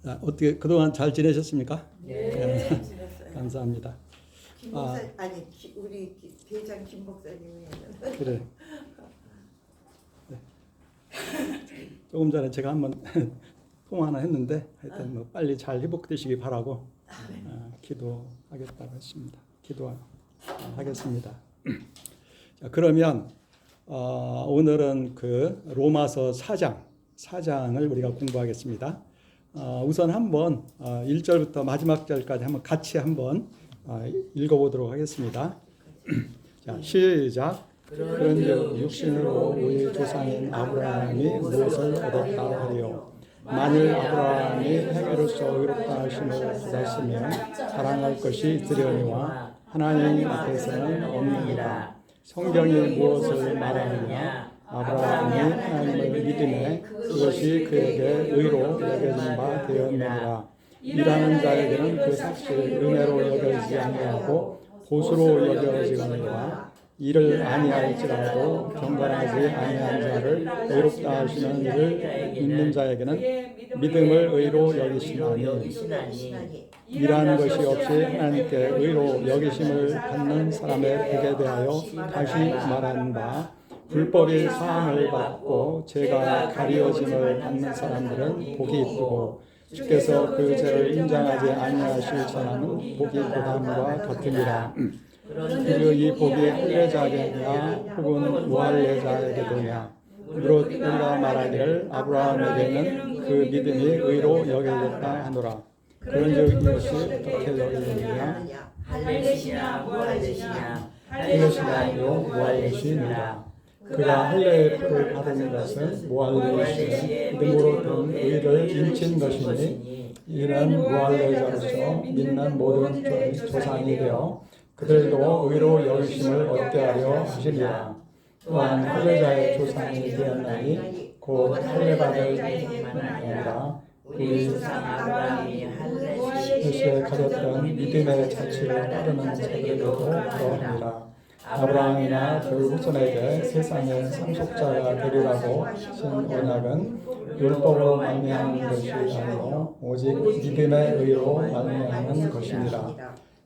어떻게 그동안 잘 지내셨습니까? 네, 지냈어요. 감사합니다. 김 목사 아니 우리 대장 김 목사님이 그래. 네. 조금 전에 제가 한번 통화 하나 했는데 하여튼 뭐 빨리 잘 회복되시기 바라고 기도하겠다고 했습니다. 기도하겠습니다. 자, 그러면 오늘은 그 로마서 4장을 우리가 공부하겠습니다. 우선 한번 1절부터 마지막 절까지 한번 같이 한번 읽어보도록 하겠습니다. 자, 시작. 그런즉 육신으로 우리 조상인 아브라함이 무엇을 얻었다 하리요. 만일 아브라함이 행위로서 의롭다 하심을 받았으면 자랑할 것이 있으려니와 하나님 앞에서는 없느니라. 성경이 무엇을 말하느냐? 아브라함이 하나님을 믿음에 그것이 그에게 의로 여겨진 바 되었느니라. 일하는 자에게는 그 사실 은혜로 여겨지지 아니하고 보수로 여겨지거니와 일을 아니할지라도 경건하지 아니한 자를 의롭다 하시는 이를 믿는 자에게는 믿음을 의로 여기시나니 일하는 것이 없이 하나님께 의로 여기심을 받는 사람의 복에 대하여 다시 말하는 바 불법이 사함을 받고 죄가 가리워짐을 받는 사람들은 복이 있고 주께서 그 죄를 인정하지 아니하실 사람은 복이 고담과 같으니라. 그리고 이 복이 할례자에게냐 혹은 무할례자에게도냐. 무릇 우리가 말하기를 아브라함에게는 그 믿음이 의로 여겨졌다 하노라. 그런즉 이것이 어떻게 여겨졌느냐? 할례시냐 무할례시냐. 할례시가 아니요 무할례시니라. 그가 할례의 표를 받은 것은 무할례시에 믿음으로 든 의를 인친 것이니 이는 무할례자로서 믿는 모든 조상이 되어 그들도 의로 여기심을 얻게 하려 하시리라. 또한 할례자의 조상이 되었나니 곧 할례받을 자니라. 우리 조상 아브라함이 할례시에 가졌던 믿음의 자취를 따르는 자들에게도 그러하니라. 아브라함이나 그 후손에게 세상의 상속자가 되리라고 하신 언약은 율법으로 말미암은 것이 아니요 오직 믿음의 의로 말미암은 것이니라.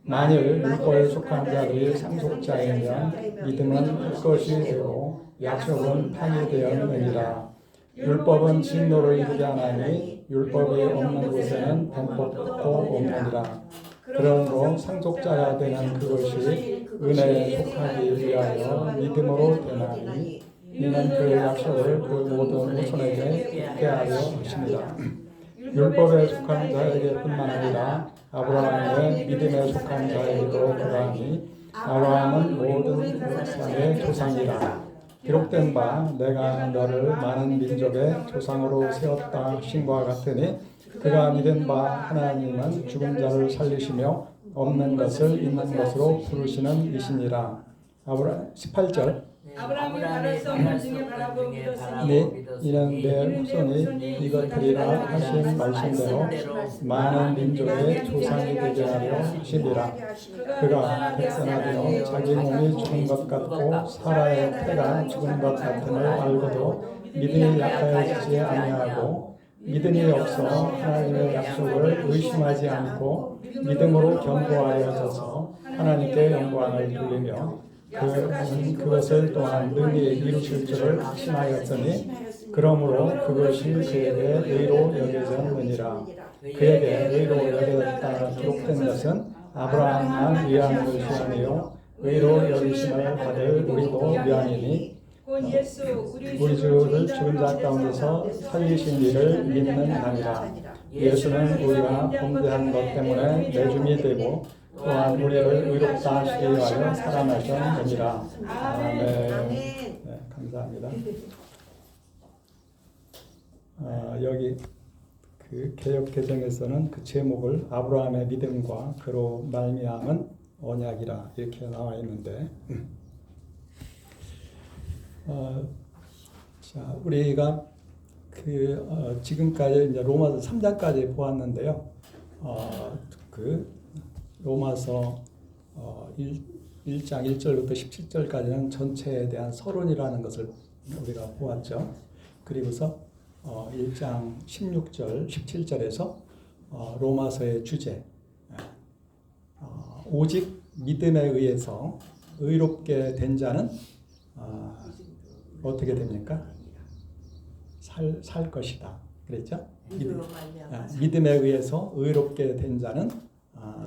만일 율법에 속한 자들이 상속자이면 믿음은 헛것이 되고 약속은 파기되었느니라. 율법은 진노를 이루게 하나니 율법이 없는 곳에는 변법도 없느니라. 그러므로 상속자가 되는 그것이 은혜에 속하기 위하여 믿음으로 되나니 이는 그 약속을 그 모든 후손에게 받게 하려 하십니다. 율법에 속한 자에게뿐만 아니라 아브라함의 믿음에 속한 자에게도 그러하니 아브라함은 모든 사람의 조상이라. 기록된 바 내가 너를 많은 민족의 조상으로 세웠다 하신과 같으니 그가 믿은 바 하나님은 죽은 자를 살리시며 없는 것을 있는 것으로 부르시는 이시니라. 18절 아브라함이 바라서 중에 바라고 네, 이는 내 후손이 이것들이라 하신 말씀대로 많은 민족의 조상이 되게 하려 하시리라. 그가 백성하되어 자기 몸이 죽은 것 같고 사라의 태가 죽은 것 같음을 알고도 믿음이 약하여지지 아니하고 믿음이 없어 하나님의 약속을 의심하지 않고 믿음으로 견고하여져서 하나님께 영광을 돌리며 그것을 또한 능히 이루실 줄을 확신하였으니 그러므로 그것이 그에게 의로 여겨졌느니라. 그에게 의로 여겨졌다 기록된 것은 아브라함만 위한 것이 아니요 의로 여기심을 받을 우리도 위함이니 우리 주를 죽은 자 가운데서 살리신 이를 믿는 자니라. 예수는 우리가 범죄한 것 때문에 내줌이 되고 또한 우리를 의롭다 하시기 위하여 살아나셨느니라. 아멘. 네, 감사합니다. 여기 그 개역 개정에서는 그 제목을 아브라함의 믿음과 그로 말미암은 언약이라 이렇게 나와 있는데, 자 우리가 지금까지 이제 로마서 3장까지 보았는데요. 그 로마서 1장 1절부터 17절까지는 전체에 대한 서론이라는 것을 우리가 보았죠. 그리고서 1장 16절, 17절에서 로마서의 주제, 오직 믿음에 의해서 의롭게 된 자는 어떻게 됩니까? 살 것이다. 그랬죠? 믿음에 의해서 의롭게 된 자는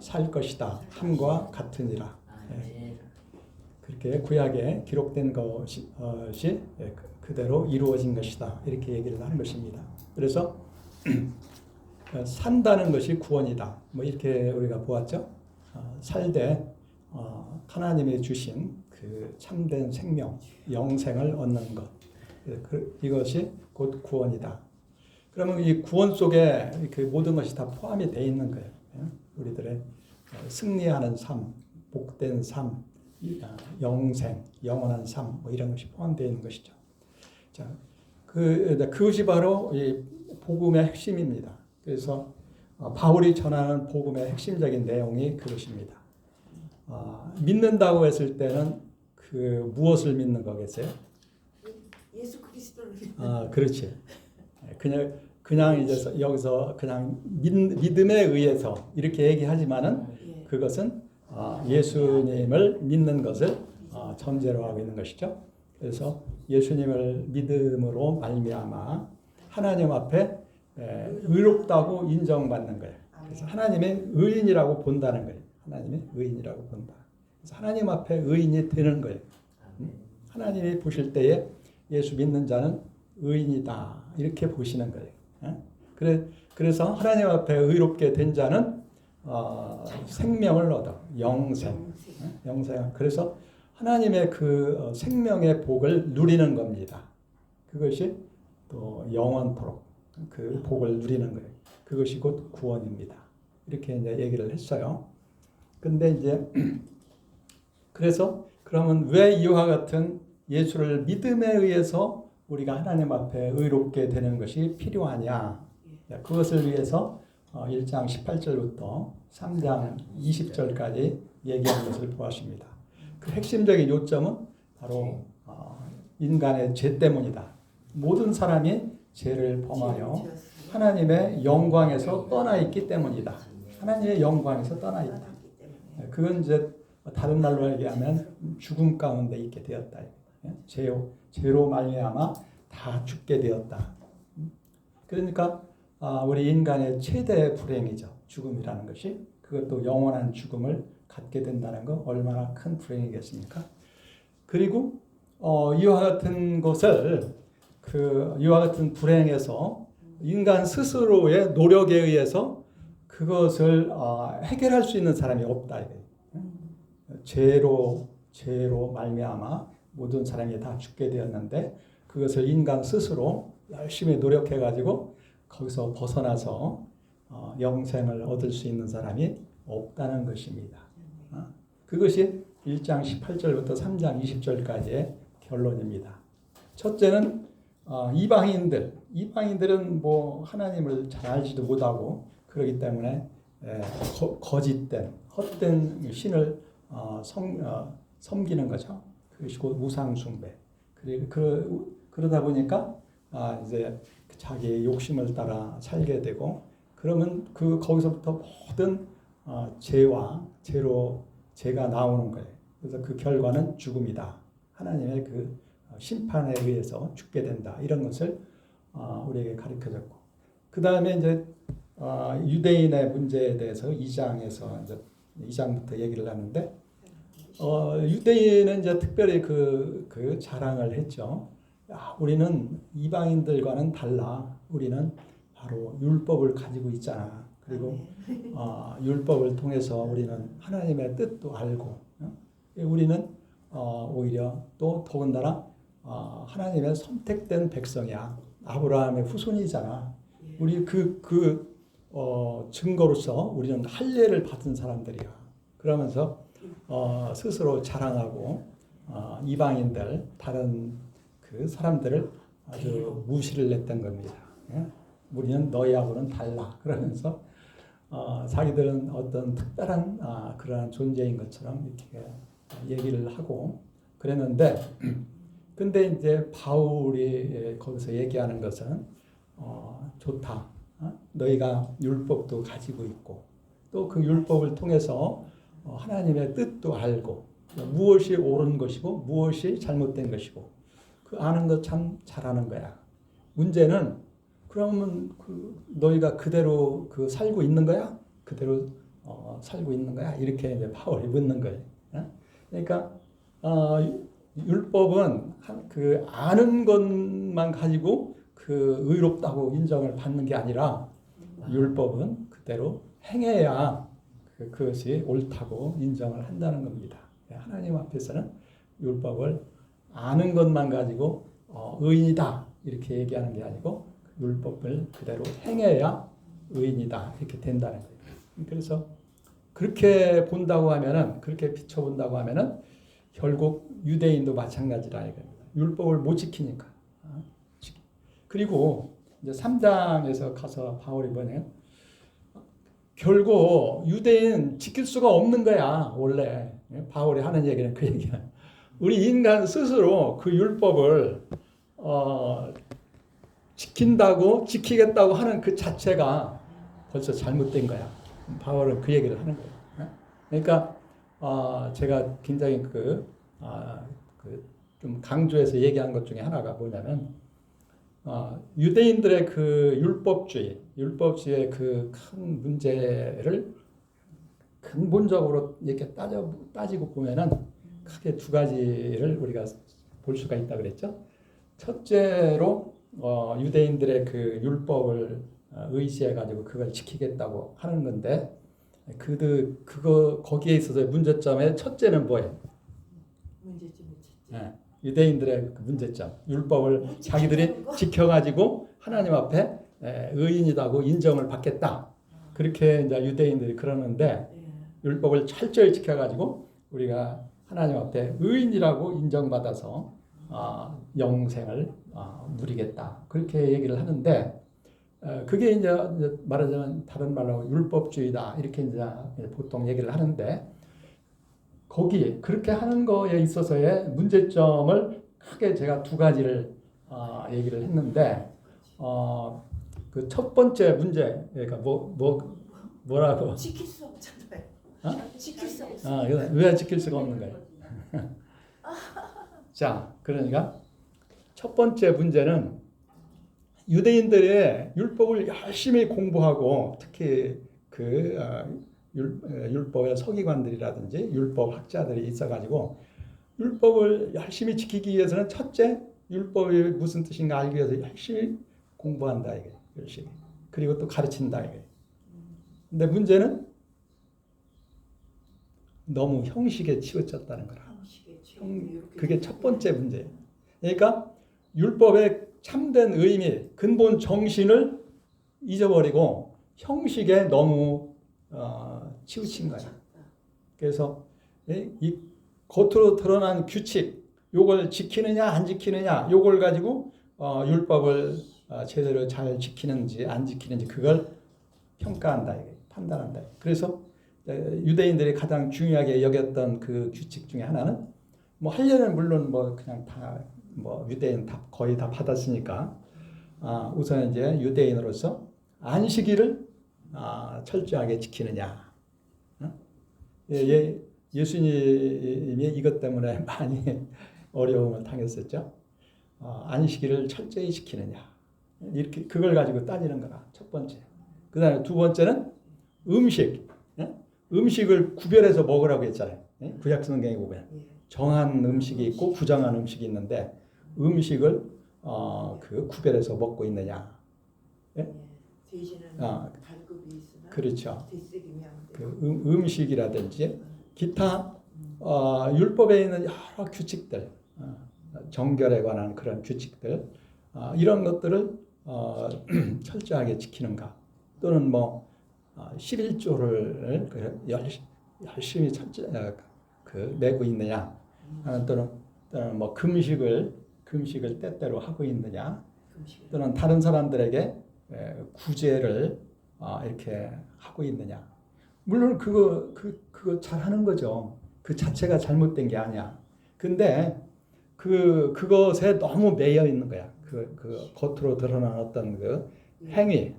살 것이다. 함과 같으니라. 그렇게 구약에 기록된 것이 그대로 이루어진 것이다. 이렇게 얘기를 하는 것입니다. 그래서 산다는 것이 구원이다. 뭐 이렇게 우리가 보았죠. 살되 하나님이 주신 그 참된 생명, 영생을 얻는 것. 이것이 곧 구원이다. 그러면 이 구원 속에 그 모든 것이 다 포함이 되어 있는 거예요. 우리들의 승리하는 삶, 복된 삶, 영생, 영원한 삶, 뭐 이런 것이 포함되어 있는 것이죠. 자, 그것이 바로 이 복음의 핵심입니다. 그래서 바울이 전하는 복음의 핵심적인 내용이 그것입니다. 믿는다고 했을 때는 그 무엇을 믿는 거겠어요? 예수 그리스도를 그렇지. 그냥 이제 여기서 그냥 믿음에 의해서 이렇게 얘기하지만은 그것은 예수님을 믿는 것을 전제로 하고 있는 것이죠. 그래서 예수님을 믿음으로 말미암아 하나님 앞에 의롭다고 인정받는 거예요. 그래서 하나님의 의인이라고 본다는 거예요. 하나님의 의인이라고 본다. 그래서 하나님 앞에 의인이 되는 거예요. 하나님이 보실 때에 예수 믿는 자는 의인이다. 이렇게 보시는 거예요. 그래서 하나님 앞에 의롭게 된 자는 생명을 얻어. 영생. 그래서 하나님의 그 생명의 복을 누리는 겁니다. 그것이 또 영원토록 그 복을 누리는 거예요. 그것이 곧 구원입니다. 이렇게 이제 얘기를 했어요. 근데 이제 그래서 그러면 왜 이와 같은 예수를 믿음에 의해서 우리가 하나님 앞에 의롭게 되는 것이 필요하냐? 그것을 위해서 1장 18절부터 3장 20절까지 얘기하는 것을 보았습니다. 그 핵심적인 요점은 바로 인간의 죄 때문이다. 모든 사람이 죄를 범하여 하나님의 영광에서 떠나 있기 때문이다. 하나님의 영광에서 떠나 있다. 그건 이제 다른 말로 얘기하면 죽음 가운데 있게 되었다. 죄로 말미암아 다 죽게 되었다. 그러니까 우리 인간의 최대 불행이죠. 죽음이라는 것이. 그것도 영원한 죽음을 갖게 된다는 거 얼마나 큰 불행이겠습니까? 그리고 이와 같은 것을 이와 같은 불행에서 인간 스스로의 노력에 의해서 그것을 해결할 수 있는 사람이 없다. 죄로 말미암아 모든 사람이 다 죽게 되었는데 그것을 인간 스스로 열심히 노력해가지고 거기서 벗어나서 영생을 얻을 수 있는 사람이 없다는 것입니다. 그것이 1장 18절부터 3장 20절까지의 결론입니다. 첫째는 이방인들은 뭐 하나님을 잘 알지도 못하고 그러기 때문에 거짓된 헛된 신을 섬기는 거죠. 그것이 곧 우상 숭배. 그러다 보니까 이제 자기의 욕심을 따라 살게 되고 그러면 거기서부터 모든 죄가 나오는 거예요. 그래서 그 결과는 죽음이다. 하나님의 그 심판에 의해서 죽게 된다. 이런 것을 우리에게 가르쳐줬고 그 다음에 이제 유대인의 문제에 대해서 2장부터 얘기를 하는데 유대인은 이제 특별히 그 자랑을 했죠. 우리는 이방인들과는 달라. 우리는 바로 율법을 가지고 있잖아. 그리고 율법을 통해서 우리는 하나님의 뜻도 알고, 우리는 오히려 또 더군다나 하나님의 선택된 백성이야. 아브라함의 후손이잖아. 우리 증거로서 우리는 할례를 받은 사람들이야. 그러면서 스스로 자랑하고 이방인들 다른 그 사람들을 아주 무시를 했던 겁니다. 우리는 너희하고는 달라. 그러면서 자기들은 어떤 특별한 그러한 존재인 것처럼 이렇게 얘기를 하고 그랬는데, 근데 이제 바울이 거기서 얘기하는 것은 좋다. 너희가 율법도 가지고 있고 또 그 율법을 통해서 하나님의 뜻도 알고 무엇이 옳은 것이고 무엇이 잘못된 것이고 그 아는 것 참 잘하는 거야. 문제는 그러면 너희가 그대로 살고 있는 거야? 그대로 살고 있는 거야? 이렇게 이제 바울이 묻는 거예요. 그러니까 율법은 그 아는 것만 가지고 그 의롭다고 인정을 받는 게 아니라 율법은 그대로 행해야 그것이 옳다고 인정을 한다는 겁니다. 하나님 앞에서는 율법을 아는 것만 가지고 의인이다 이렇게 얘기하는 게 아니고 율법을 그대로 행해야 의인이다 이렇게 된다는 거예요. 그래서 그렇게 본다고 하면은 그렇게 비춰본다고 하면은 결국 유대인도 마찬가지라 이겁니다. 율법을 못 지키니까. 그리고 이제 3장에서 가서 바울이 뭐냐면 결국 유대인 지킬 수가 없는 거야. 원래 바울이 하는 얘기는 그 얘기야. 우리 인간 스스로 그 율법을 지키겠다고 하는 그 자체가 벌써 잘못된 거야. 바울은 그 얘기를 하는 거예요. 그러니까 제가 굉장히 좀 강조해서 얘기한 것 중에 하나가 뭐냐면 유대인들의 그 율법주의의 그 큰 문제를 근본적으로 이렇게 따지고 보면은 크게 두 가지를 우리가 볼 수가 있다 그랬죠. 첫째로 유대인들의 그 율법을 의지해 가지고 그걸 지키겠다고 하는 건데 거기에 있어서 문제점의 첫째는 뭐예요? 유대인들의 그 문제점, 율법을 자기들이 지켜가지고 하나님 앞에 의인이라고 인정을 받겠다. 그렇게 이제 유대인들이 그러는데 율법을 철저히 지켜가지고 우리가 하나님 앞에 의인이라고 인정받아서 영생을 누리겠다. 그렇게 얘기를 하는데 그게 이제 말하자면 다른 말로 율법주의다 이렇게 이제 보통 얘기를 하는데. 거기 그렇게 하는 거에 있어서의 문제점을 크게 제가 두 가지를 얘기를 했는데 그 첫 번째 문제가 뭐라고? 지킬 수 없잖아요. 지킬 수 없어. 왜 지킬 수가 없는 거예요? 자, 그러니까 첫 번째 문제는 유대인들의 율법을 열심히 공부하고 특히 율법의 서기관들이라든지 율법 학자들이 있어가지고 율법을 열심히 지키기 위해서는 첫째 율법이 무슨 뜻인가 알기 위해서 열심히 공부한다 이게 열심히 그리고 또 가르친다 이게. 근데 문제는 너무 형식에 치우쳤다는 거라. 그게 첫 번째 문제예요. 그러니까 율법의 참된 의미, 근본 정신을 잊어버리고 형식에 너무 치우친 거야. 그래서 이 겉으로 드러난 규칙, 요걸 지키느냐 안 지키느냐, 요걸 가지고 율법을 제대로 잘 지키는지 안 지키는지 그걸 평가한다, 판단한다. 그래서 유대인들이 가장 중요하게 여겼던 그 규칙 중에 하나는 뭐 할례는 물론 뭐 그냥 다 뭐 유대인 다 거의 다 받았으니까 우선 이제 유대인으로서 안식일을 철저하게 지키느냐. 예수님이 이것 때문에 많이 어려움을 당했었죠. 안식일을 철저히 지키느냐. 이렇게 그걸 가지고 따지는 거라. 첫 번째. 그다음에 두 번째는 음식. 음식을 구별해서 먹으라고 했잖아요. 구약 성경에 보면 정한 음식이 있고 부정한 음식이 있는데 음식을 구별해서 먹고 있느냐. 돼지는 발급이 있으나 그렇죠. 되새김이 안 돼. 그 음식이라든지 기타 율법에 있는 여러 규칙들, 정결에 관한 그런 규칙들 이런 것들을 철저하게 지키는가 또는 뭐 11조를 열심히 내고 있느냐 또는 뭐 금식을 때때로 하고 있느냐 또는 다른 사람들에게 구제를 이렇게 하고 있느냐. 물론 그거 잘하는 거죠. 그 자체가 잘못된 게 아니야. 근데 그것에 너무 매여 있는 거야. 그 겉으로 드러난 어떤 그 행위,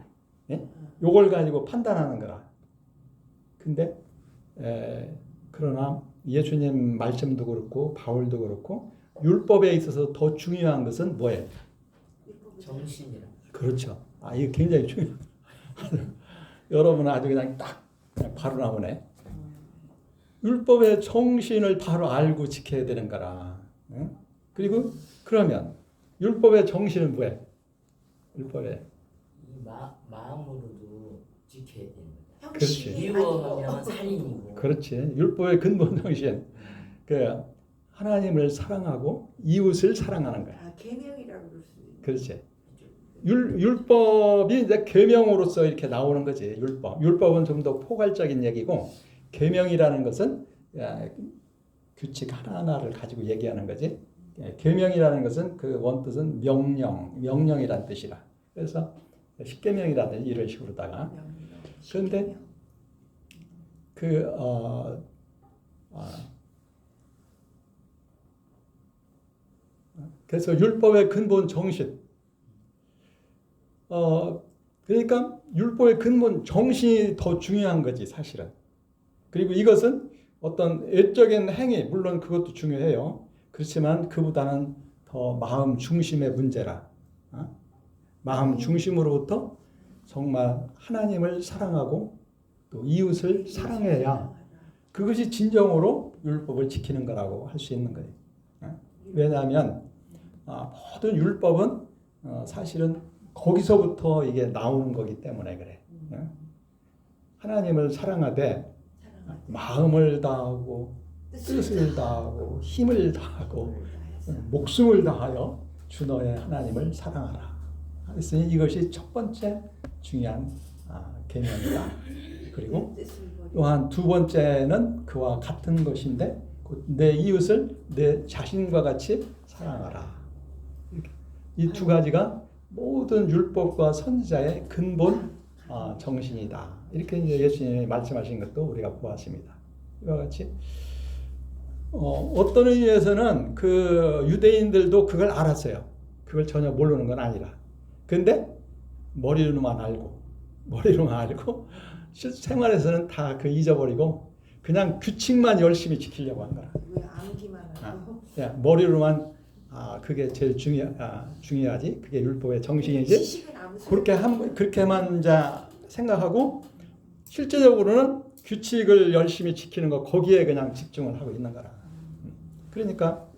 예? 요걸 가지고 판단하는 거라. 근데 그러나 예수님 말씀도 그렇고 바울도 그렇고 율법에 있어서 더 중요한 것은 뭐예요? 정신이라. 그렇죠. 이거 굉장히 중요해요. 여러분은 아주 그냥 딱 그냥 바로 나오네. 율법의 정신을 바로 알고 지켜야 되는 거라. 응? 그리고 그러면 율법의 정신은 뭐예요? 율법의 이 마음으로도 지켜야 되는 거다. 그렇지. 미워하면 살인이고. 그렇지. 율법의 근본 정신. 그 하나님을 사랑하고 이웃을 사랑하는 거야. 계명이라고 그럴 수 있는. 그렇지. 율법이 이제 계명으로서 이렇게 나오는 거지. 율법은 좀 더 포괄적인 얘기고 계명이라는 것은 규칙 하나하나를 가지고 얘기하는 거지. 계명이라는 것은 그 원뜻은 명령이라는 뜻이라. 그래서 십계명이라든지 이런 식으로다가. 그런데 그래서 율법의 근본 정신. 그러니까 율법의 근본 정신이 더 중요한 거지 사실은. 그리고 이것은 어떤 외적인 행위 물론 그것도 중요해요. 그렇지만 그보다는 더 마음 중심의 문제라. 마음 중심으로부터 정말 하나님을 사랑하고 또 이웃을 사랑해야 그것이 진정으로 율법을 지키는 거라고 할 수 있는 거예요. 왜냐하면 모든 율법은 사실은 거기서부터 이게 나오는 거기 때문에 그래. 하나님을 사랑하되 마음을 다하고 뜻을 다하고 힘을 다하고 목숨을 다하여 주 너의 하나님을 사랑하라. 그랬으니 이것이 첫 번째 중요한 계명이다. 그리고 또한 두 번째는 그와 같은 것인데 내 이웃을 내 자신과 같이 사랑하라. 이 두 가지가 모든 율법과 선지자의 근본 정신이다. 이렇게 이제 예수님이 말씀하신 것도 우리가 보았습니다. 이와 같이 어떤 의미에서는 그 유대인들도 그걸 알았어요. 그걸 전혀 모르는 건 아니라. 근데 머리로만 알고 실생활에서는 다 그 잊어버리고 그냥 규칙만 열심히 지키려고 한 거라. 왜 암기만 하고? 머리로만 그게 제일 중요하지. 그게 율법의 정신이지. 그렇게만 이제 생각하고 실제적으로는 규칙을 열심히 지키는 거 거기에 그냥 집중을 하고 있는 거라. 그러니까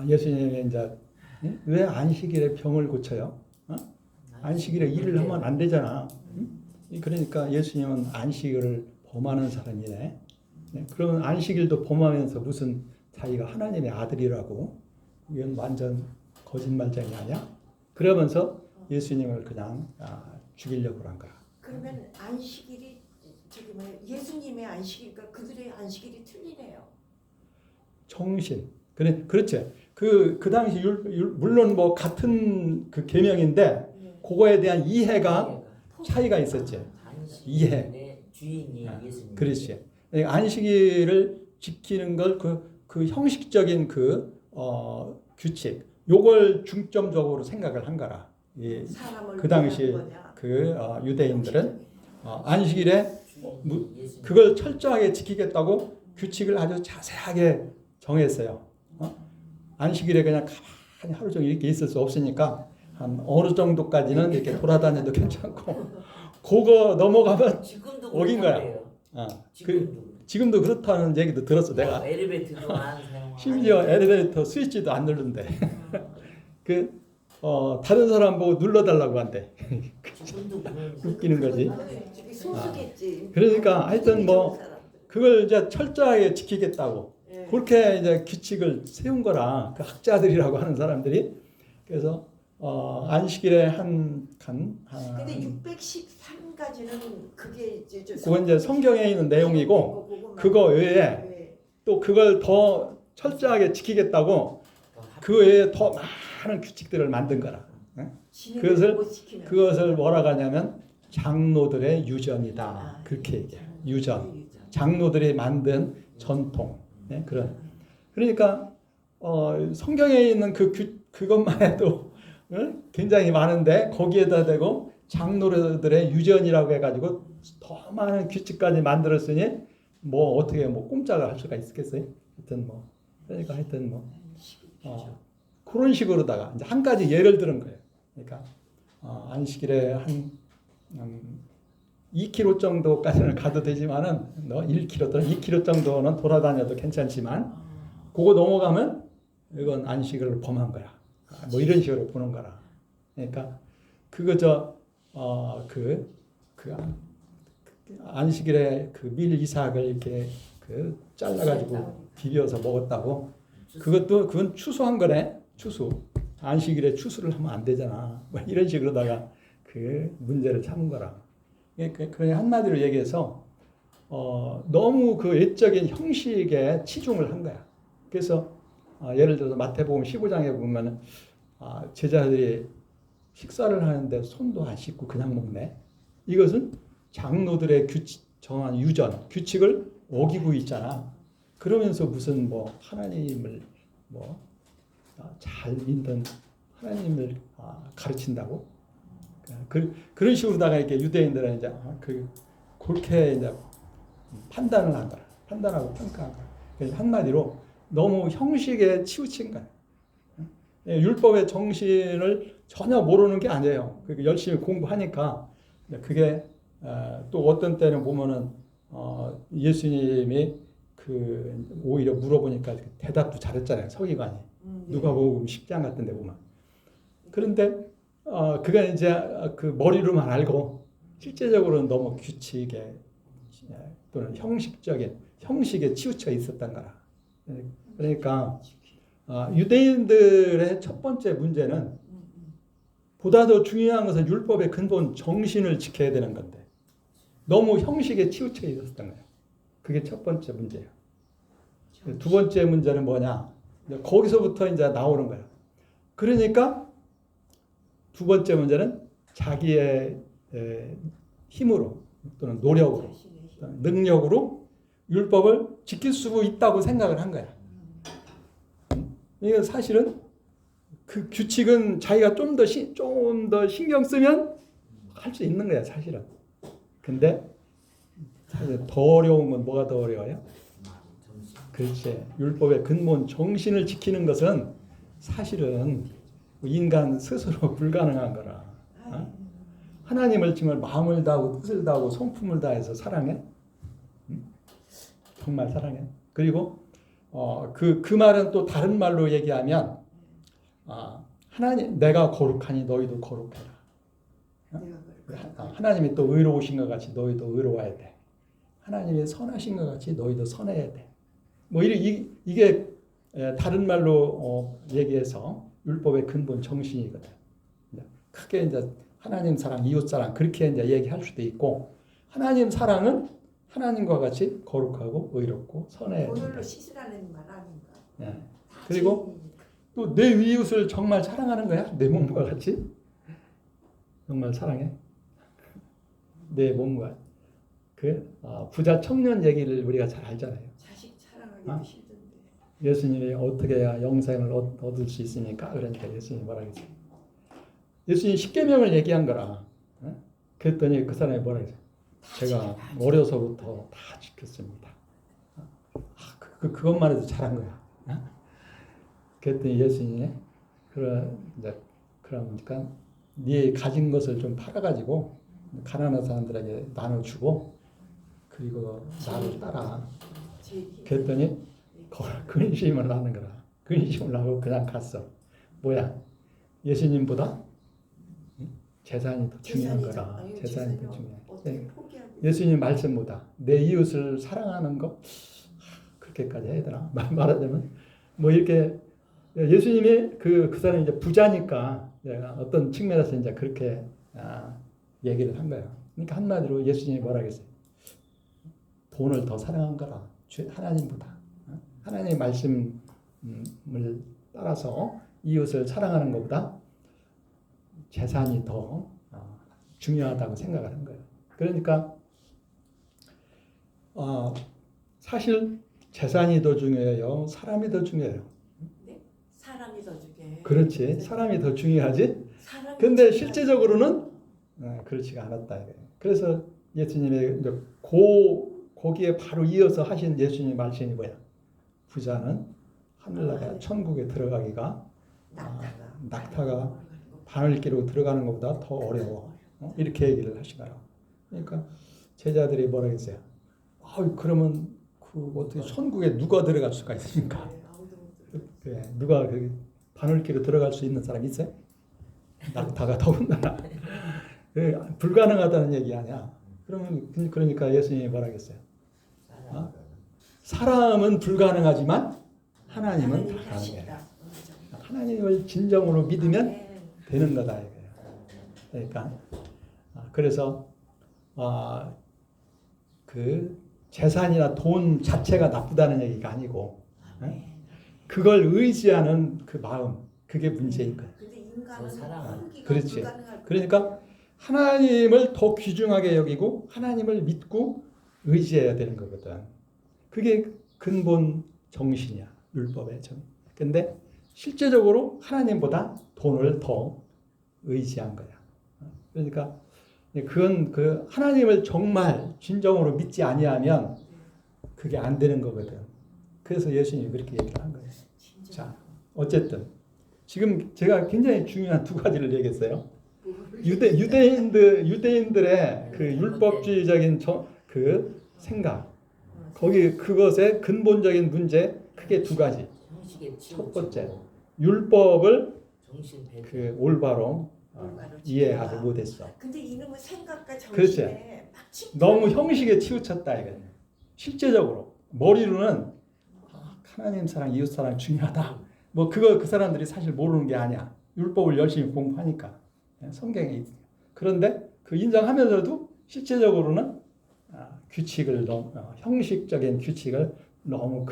예수님이 이제 왜 안식일에 병을 고쳐요? 안식일에 일을 하면 안 되잖아. 그러니까 예수님은 안식일을 범하는 사람이네. 그러면 안식일도 범하면서 무슨 자기가 하나님의 아들이라고 이건 완전 거짓말쟁이 아니야? 그러면서 예수님을 그냥 죽이려고 한 거야. 그러면 안식일이 예수님의 안식일과 그들의 안식일이 틀리네요. 정신. 그렇지. 그 당시 물론 뭐 같은 그 계명인데 그거에 대한 이해가 차이가 있었지. 이해. 주인이 예수님. 그렇지. 안식일을 지키는 걸 그 형식적인 규칙 요걸 중점적으로 생각을 한 거라. 그 당시 유대인들은 안식일에 그걸 철저하게 지키겠다고 규칙을 아주 자세하게 정했어요. 안식일에 그냥 가만히 하루 종일 이렇게 있을 수 없으니까 한 어느 정도까지는 이렇게 돌아다녀도 괜찮고 그거 넘어가면 어긴 거야. 지금도 그렇다는 얘기도 들었어 내가. 엘리베이터도 안 사용. 심지어 엘리베이터 스위치도 안 누른대. 다른 사람 보고 눌러달라고 한대. 웃기는 거지. 그러니까 하여튼 뭐 그걸 이제 철저하게 지키겠다고 그렇게 이제 규칙을 세운 거라 그 학자들이라고 하는 사람들이. 그래서 안식일에 근데 613까지는 그게 그건 이제 성경에 있는 내용이고 그거 외에 또 그걸 더 철저하게 지키겠다고 그 외에 더 많은 규칙들을 만든 거라. 그것을 뭐라고 하냐면 장로들의 유전이다. 그렇게 얘기해요. 유전. 장로들이 만든 전통. 그런. 그러니까 성경에 있는 그것만 해도 굉장히 많은데 거기에다 대고 장로들의 유전이라고 해가지고 더 많은 규칙까지 만들었으니 뭐 어떻게 뭐 꼼짝을 할 수가 있겠어요? 하여튼 뭐 그러니까 하여튼 뭐 그런 식으로다가 이제 한 가지 예를 들은 거예요. 그러니까 안식일에 한 2km 정도까지는 가도 되지만은 너 1km 또는 2km 정도는 돌아다녀도 괜찮지만 그거 넘어가면 이건 안식일을 범한 거야. 뭐 이런 식으로 보는 거라. 그러니까 그거 안식일에 그 밀 이삭을 이렇게 잘라가지고 비벼서 먹었다고. 그건 추수한 거네. 추수. 안식일에 추수를 하면 안 되잖아. 뭐 이런 식으로다가 그 문제를 삼은 거라. 그냥 한마디로 얘기해서 너무 그 외적인 형식에 치중을 한 거야. 그래서 예를 들어서 마태복음 15장에 보면 제자들이 식사를 하는데 손도 안 씻고 그냥 먹네. 이것은 장로들의 정한 유전, 규칙을 어기고 있잖아. 그러면서 무슨 뭐 하나님을 잘 믿는 하나님을 가르친다고? 그런 식으로다가 이렇게 유대인들은 이제 그렇게 이제 판단을 한 거라. 판단하고 평가한 거라. 그래서 한마디로 너무 형식에 치우친 거야. 율법의 정신을 전혀 모르는 게 아니에요. 열심히 공부하니까 그게 또 어떤 때는 보면은 예수님이 오히려 물어보니까 대답도 잘했잖아요. 서기관이. 누가복음 10장 같은 데 보면. 그런데 그가 이제 그 머리로만 알고 실제적으로는 너무 규칙에 또는 형식에 치우쳐 있었던 거라. 그러니까 유대인들의 첫 번째 문제는 보다 더 중요한 것은 율법의 근본 정신을 지켜야 되는 건데 너무 형식에 치우쳐 있었던 거예요. 그게 첫 번째 문제예요. 두 번째 문제는 뭐냐? 거기서부터 이제 나오는 거예요. 그러니까 두 번째 문제는 자기의 힘으로 또는 노력으로 또는 능력으로 율법을 지킬 수 있다고 생각을 한 거야. 이게 사실은 그 규칙은 자기가 좀 더 신경 쓰면 할 수 있는 거야, 사실은. 근데 사실 더 어려운 건 뭐가 더 어려워요? 그렇지. 율법의 근본 정신을 지키는 것은 사실은 인간 스스로 불가능한 거라. 하나님을 정말 마음을 다하고 뜻을 다하고 성품을 다해서 사랑해? 정말 사랑해? 그리고 그 말은 또 다른 말로 얘기하면 하나님 내가 거룩하니 너희도 거룩해라. 하나님이 또 의로우신 것 같이 너희도 의로워야 돼. 하나님이 선하신 것 같이 너희도 선해야 돼. 뭐 이게 다른 말로 얘기해서 율법의 근본 정신이거든. 크게 이제 하나님 사랑, 이웃 사랑 그렇게 이제 얘기할 수도 있고 하나님 사랑은 하나님과 같이 거룩하고 의롭고 선해야 된다. 오늘로 씻으라는 말 아닌가? 예. 그리고 또 내 이웃을 정말 사랑하는 거야? 내 몸과 같이? 정말 사랑해? 내 몸과 부자 청년 얘기를 우리가 잘 알잖아요. 자식 사랑하기도 힘든데. 예수님이 어떻게 해야 영생을 얻을 수 있습니까? 그러니까 예수님이 뭐라 그랬어요? 예수님이 십계명을 얘기한 거라. 그랬더니 그 사람이 뭐라 그랬어요? 제가 어려서부터 다 지켰습니다. 그것만 해도 잘한 거야. 그랬더니 예수님이 그러니까 네 가진 것을 좀 팔아가지고 가난한 사람들에게 나눠주고 그리고 나를 따라. 그랬더니 근심을 하는 거라. 근심을 하고 그냥 갔어. 뭐야? 예수님보다 재산이 더 중요한 거라. 재산이 더 중요해. 예수님 말씀보다 내 이웃을 사랑하는 거 그렇게까지 해야 되나? 말하자면 뭐 이렇게 예수님이 그 사람이 이제 부자니까 어떤 측면에서 이제 그렇게 얘기를 한 거예요. 그러니까 한마디로 예수님이 뭐라 그랬어요? 돈을 더 사랑한 거라. 하나님보다. 하나님의 말씀을 따라서 이웃을 사랑하는 것보다 재산이 더 중요하다고 생각하는 거예요. 그러니까 사실 재산이 더 중요해요. 사람이 더 중요해요. 네? 사람이 더 중요해. 그렇지. 사람이 더 중요하지. 근데 실제적으로는 그렇지가 않았다. 이거예요. 그래서 예수님의 거기에 바로 이어서 하신 예수님 말씀이 뭐야? 부자는 하늘나라 천국에 들어가기가 낙타가 바늘기로 들어가는 것보다 더 어려워. 이렇게 얘기를 하시더라고. 그러니까 제자들이 뭐라 했어요? 그러면 어떻게 천국에 누가 들어갈 수가 있습니까? 누가 바늘기로 들어갈 수 있는 사람이 있어요? 낙타가 더군다나 불가능하다는 얘기 아니야. 그러니까 예수님이 뭐라 했어요? 사람은 불가능하지만 하나님은 가능해. 하나님을 진정으로 믿으면 되는 거다 이거예요. 그러니까 그래서 그 재산이나 돈 자체가 나쁘다는 얘기가 아니고 그걸 의지하는 그 마음 그게 문제인 거예요. 그렇지. 그러니까 하나님을 더 귀중하게 여기고 하나님을 믿고 의지해야 되는 거거든. 그게 근본 정신이야. 율법의 정. 근데 실제적으로 하나님보다 돈을 더 의지한 거야. 그러니까 그건 그 하나님을 정말 진정으로 믿지 아니하면 그게 안 되는 거거든. 그래서 예수님이 그렇게 얘기를 한 거예요. 자, 어쨌든 지금 제가 굉장히 중요한 두 가지를 얘기했어요. 유대인들의 그 율법주의적인 그 생각, 거기 그것의 근본적인 문제 크게 두 가지. 첫 번째, 율법을 그 올바로 이해하지 못했어. 근데 이놈의 생각과 그렇지. 정신에 너무 형식에 치우쳤다 이거예요. 실제적으로 머리로는 하나님 사랑, 이웃 사랑 중요하다. 뭐 그 사람들이 사실 모르는 게 아니야. 율법을 열심히 공부하니까 성경에 있어요. 그런데 그 인정하면서도 실제적으로는 규칙을 너무 형식적인 규칙을 너무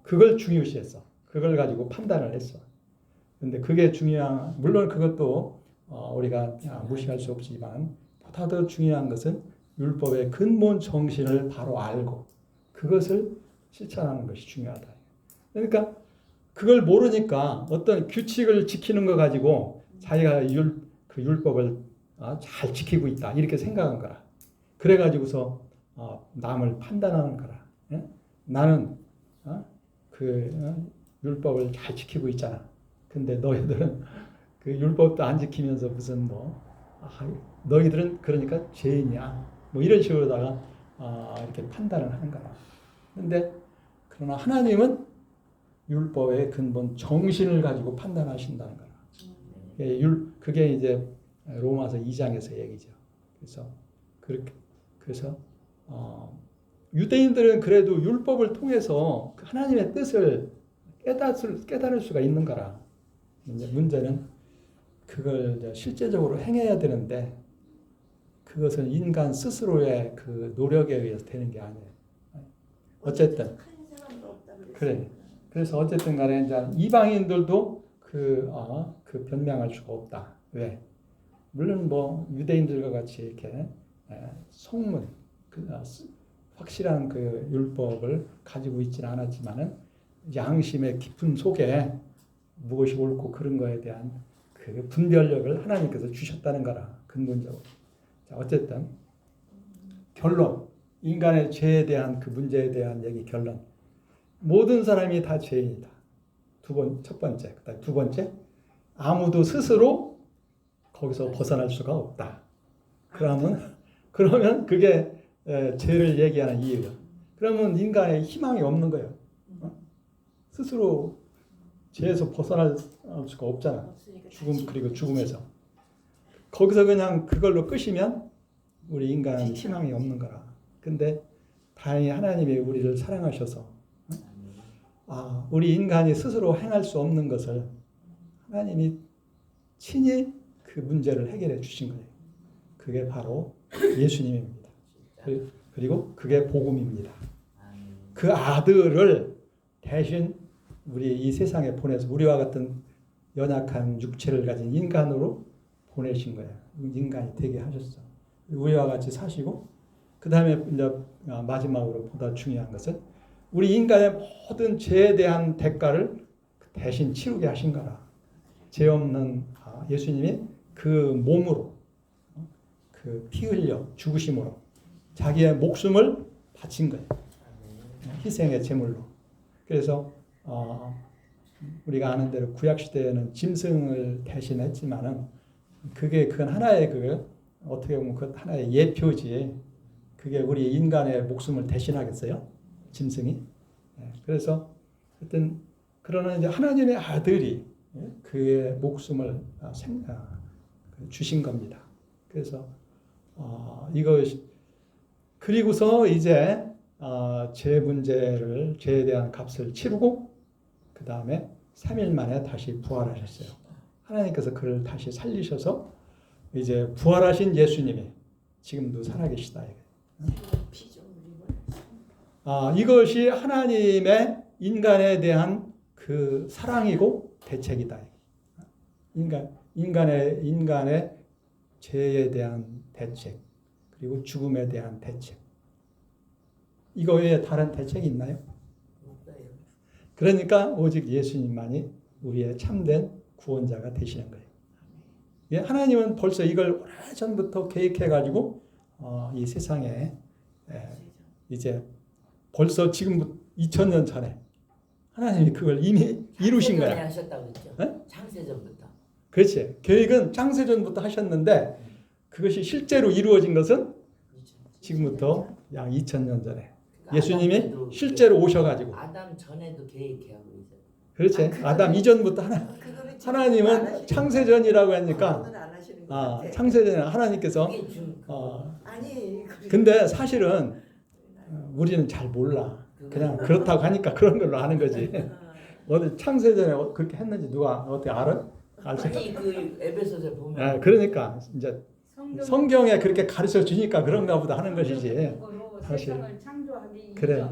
그걸 중요시했어. 그걸 가지고 판단을 했어. 근데 그게 중요한 물론 그것도 우리가 무시할 수 없지만 보다 더 중요한 것은 율법의 근본 정신을 바로 알고 그것을 실천하는 것이 중요하다. 그러니까 그걸 모르니까 어떤 규칙을 지키는 거 가지고 자기가 그 율법을 잘 지키고 있다 이렇게 생각한 거라. 그래가지고서 남을 판단하는 거라. 나는 율법을 잘 지키고 있잖아. 근데 너희들은 그 율법도 안 지키면서 무슨 너희들은 그러니까 죄인이야. 뭐 이런 식으로다가 이렇게 판단을 하는 거라. 근데 그러나 하나님은 율법의 근본 정신을 가지고 판단하신다는 거라. 그게 이제 로마서 2장에서 얘기죠. 그래서 유대인들은 그래도 율법을 통해서 하나님의 뜻을 깨달을 수가 있는 거라. 문제는 그걸 이제 실제적으로 행해야 되는데 그것은 인간 스스로의 그 노력에 의해서 되는 게 아니에요. 어쨌든 그래. 그래서 어쨌든 간에 이제 이방인들도 그 변명할 수가 없다. 왜? 물론 뭐 유대인들과 같이 이렇게 성문 확실한 그 율법을 가지고 있지는 않았지만은 양심의 깊은 속에 무엇이 옳고 그런 거에 대한 그 분별력을 하나님께서 주셨다는 거라 근본적으로. 자, 어쨌든 결론 인간의 죄에 대한 그 문제에 대한 얘기 결론. 모든 사람이 다 죄인이다. 첫 번째. 그다음 두 번째. 아무도 스스로 거기서 벗어날 수가 없다. 그러면 그게 죄를 얘기하는 이유야. 그러면 인간의 희망이 없는 거예요. 스스로 죄에서 벗어날 수가 없잖아. 그리고 죽음에서. 거기서 그냥 그걸로 끝이면 우리 인간은 희망이 없는 거라. 근데 다행히 하나님이 우리를 사랑하셔서 우리 인간이 스스로 행할 수 없는 것을 하나님이 친히 그 문제를 해결해 주신 거예요. 그게 바로 예수님입니다. 그리고 그게 복음입니다. 그 아들을 대신 우리 이 세상에 보내서 우리와 같은 연약한 육체를 가진 인간으로 보내신 거예요. 인간이 되게 하셨어. 우리와 같이 사시고 그 다음에 이제 마지막으로 보다 중요한 것은 우리 인간의 모든 죄에 대한 대가를 대신 치르게 하신 거라. 죄 없는 예수님이 그 몸으로 그 피 흘려 죽으심으로 자기의 목숨을 바친 거예요. 희생의 제물로. 그래서 우리가 아는 대로 구약 시대에는 짐승을 대신했지만은 그건 하나의 어떻게 보면 그 하나의 예표지. 그게 우리 인간의 목숨을 대신하겠어요? 짐승이? 그래서 하여튼 그러나 이제 하나님의 아들이 그의 목숨을 주신 겁니다. 그래서 이것이 그리고서 이제 죄에 대한 값을 치르고 그 다음에 3일 만에 다시 부활하셨어요. 하나님께서 그를 다시 살리셔서 이제 부활하신 예수님이 지금도 살아계시다. 이것이 하나님의 인간에 대한 그 사랑이고 대책이다. 인간의 죄에 대한 대책, 그리고 죽음에 대한 대책. 이거 외에 다른 대책이 있나요? 그러니까 오직 예수님만이 우리의 참된 구원자가 되시는 거예요. 하나님은 벌써 이걸 오래전부터 계획해가지고 이 세상에 이제 벌써 지금 2000년 전에 하나님이 그걸 이미 이루신 거야. 하셨다고 했죠. 네? 창세전부터. 그렇지. 계획은 창세전부터 하셨는데 그것이 실제로 이루어진 것은 지금부터 약 2000년 전에 예수님이 실제로 오셔가지고. 아담 전에도 계획하고 있어요. 그렇지. 아담 이전부터 하나님은 창세전이라고 하니까 창세전에 하나님께서 아니 근데 사실은 우리는 잘 몰라. 그냥 그렇다고 하니까 그런 걸로 아는 거지. 어디 창세전에 그렇게 했는지 누가 어떻게 알아? 아니 그 에베소서 보면 그러니까 이제 성경에 그렇게 가르쳐 주니까 그런가 보다 하는 것이지. 사실 그래.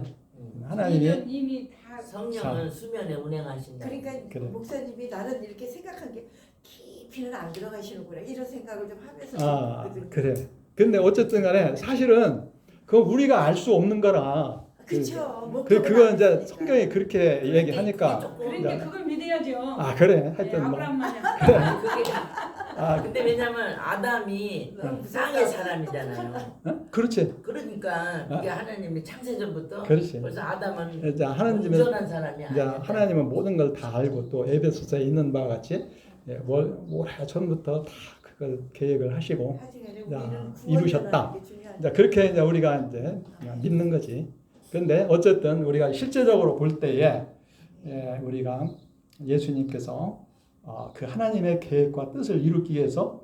하나님이 이미 다 성령은 수면에 운행하신다. 그러니까 그래. 목사님이 나는 이렇게 생각한 게 깊이는 안 들어가시는구나 이런 생각을 좀 하면서 그래. 근데 어쨌든 간에 사실은 그건 우리가 알 수 없는 거라. 그렇죠. 그거 이제 성경이 그렇게 얘기하니까. 그런데 그걸 믿어야죠. 그래. 하여튼 뭐. 아브라함 마냥. 근데 왜냐면 아담이 땅의 사람이잖아요. 그렇지. 그러니까 그게 하나님이 창세전부터 그렇지. 벌써 아담은 이제 하나님은 온전한 사람이 이제 아니야. 하나님은 모든 걸 다 알고 또 에베소서에 있는 바와 같이 오래 전부터 다 그걸 계획을 하시고 이루셨다. 이제 그렇게 이제 우리가 이제 믿는 거지. 그런데 어쨌든 우리가 실제적으로 볼 때에 우리가 예수님께서 그 하나님의 계획과 뜻을 이루기 위해서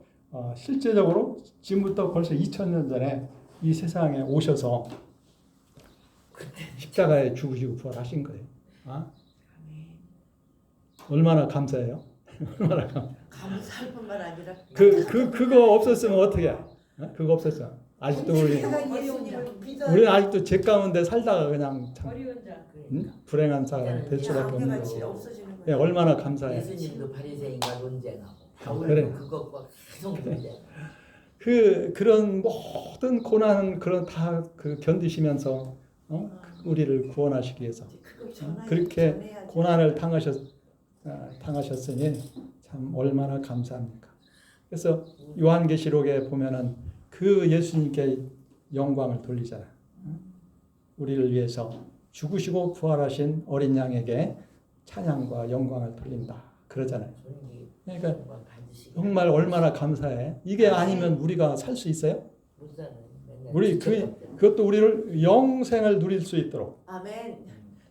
실제적으로 지금부터 벌써 2000년 전에 이 세상에 오셔서 십자가에 죽으시고 부활하신 거예요. 얼마나 감사해요? 얼마나 감사할 뿐만 아니라 그거 없었으면 어떻게 해? 그거 없었으면 아직도 우리는 아직도 죄 가운데 살다가 그냥 참 불행한 사람이 될 수밖에 없는 거고. 얼마나 감사해. 예수님도 바리새인과 논쟁하고 바울도 그래. 그것과 계속 논쟁. 그런 모든 고난은 다 견디시면서 우리를 구원하시기 위해서 그렇게 고난을 당하셨으니 참 얼마나 감사합니까. 그래서 요한계시록에 보면은 그 예수님께 영광을 돌리잖아요. 우리를 위해서 죽으시고 부활하신 어린 양에게 찬양과 영광을 돌린다. 그러잖아요. 그러니까 정말 얼마나 감사해. 이게 아니면 우리가 살 수 있어요? 우리 그것도 우리를 영생을 누릴 수 있도록. 아멘.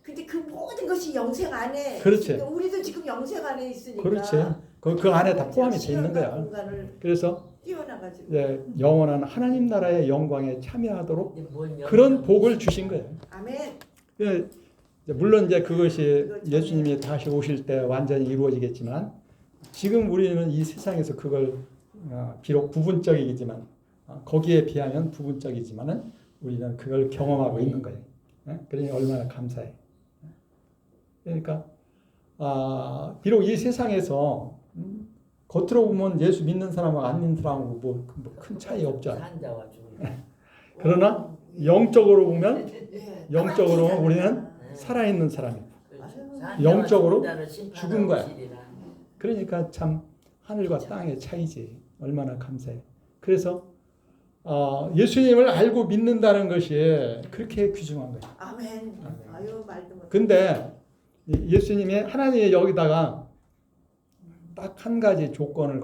근데 그 모든 것이 영생 안에. 그렇지. 있으니까 우리도 지금 영생 안에 있으니까. 그렇지. 그 안에 다 포함이 돼 있는 거야. 그래서 영원한 하나님 나라의 영광에 참여하도록 그런 복을 주신 거예요. 아멘. 물론 이제 그것이 예수님이 다시 오실 때 완전히 이루어지겠지만 지금 우리는 이 세상에서 그걸 비록 부분적이지만 거기에 비하면 부분적이지만은 우리는 그걸 경험하고 있는 거예요. 그러니 얼마나 감사해. 그러니까 비록 이 세상에서 겉으로 보면 예수 믿는 사람하고 안 믿는 사람하고 뭐 큰 차이 없잖아. 그러나 영적으로 보면 영적으로 우리는 살아있는 사람이고 영적으로 죽은 거야. 그러니까 참 하늘과 땅의 차이지. 얼마나 감사해. 그래서 예수님을 알고 믿는다는 것이 그렇게 귀중한 거예요. 아멘. 아유 말도 못. 근데 예수님이 하나님이 여기다가 딱 한 가지 조건을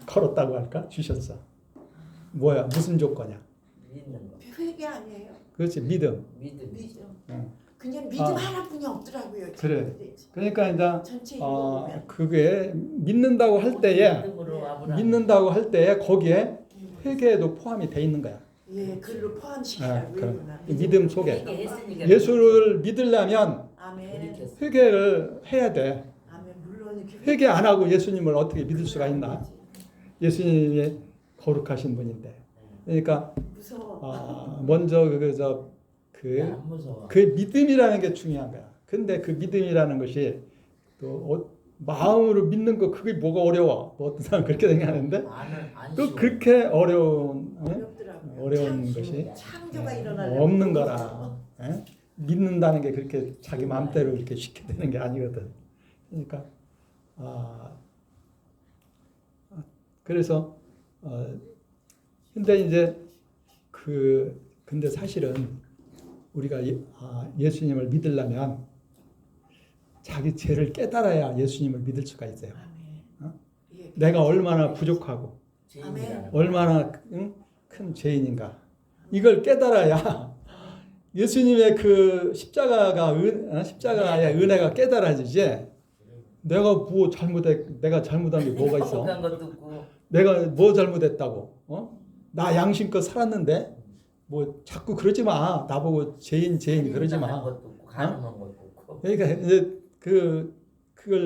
걸었다고 할까? 주셨어. 뭐야? 무슨 조건이야? 믿는 거. 회개 아니에요? 그렇지, 믿음. 믿음. 믿음. 응. 그냥 믿음 하나뿐이 없더라고요. 그래. 그러니까 이제 전체 읽어보면. 그게 믿는다고 할 때에 믿음으로 아브라함. 믿는다고 할 때에 거기에 회개도 포함이 돼 있는 거야. 예, 글로 포함시키라고 그럼 했구나. 믿음 속에 회개했으니까 예수를 믿으려면 아멘. 돌이켰어. 회개를 해야 돼. 아멘. 물론 이렇게 회개 안 하고 예수님을 어떻게 믿을 수가 있나? 예수님이 거룩하신 분인데. 그러니까 무서워. 먼저 안 무서워. 그 믿음이라는 게 중요한 거야. 근데 그 믿음이라는 것이 또 마음으로 믿는 거 그게 뭐가 어려워? 뭐 어떤 사람 그렇게 생각하는데 안 또 쉬워. 그렇게 어려운 어렵더라고요. 어려운 것이 창조가 일어나려면 없는 거라. 예? 믿는다는 게 그렇게 자기 마음대로 이렇게 쉽게 되는 게 아니거든. 그러니까 그래서 근데 이제 근데 사실은 우리가 예수님을 믿으려면 자기 죄를 깨달아야 예수님을 믿을 수가 있어요. 아멘. 예, 내가 얼마나 부족하고 죄인이라는 얼마나 큰 죄인인가 이걸 깨달아야 예수님의 그 십자가의 은혜가 깨달아지지. 내가 내가 잘못한 게 뭐가 있어? 거룩한 것도 없고 내가 뭐 잘못했다고? 나 양심껏 살았는데 뭐 자꾸 그러지 마. 나보고 죄인 그러지 가난한 마. 것도 없고 가난한 것도 없고. 그러니까 이제 그걸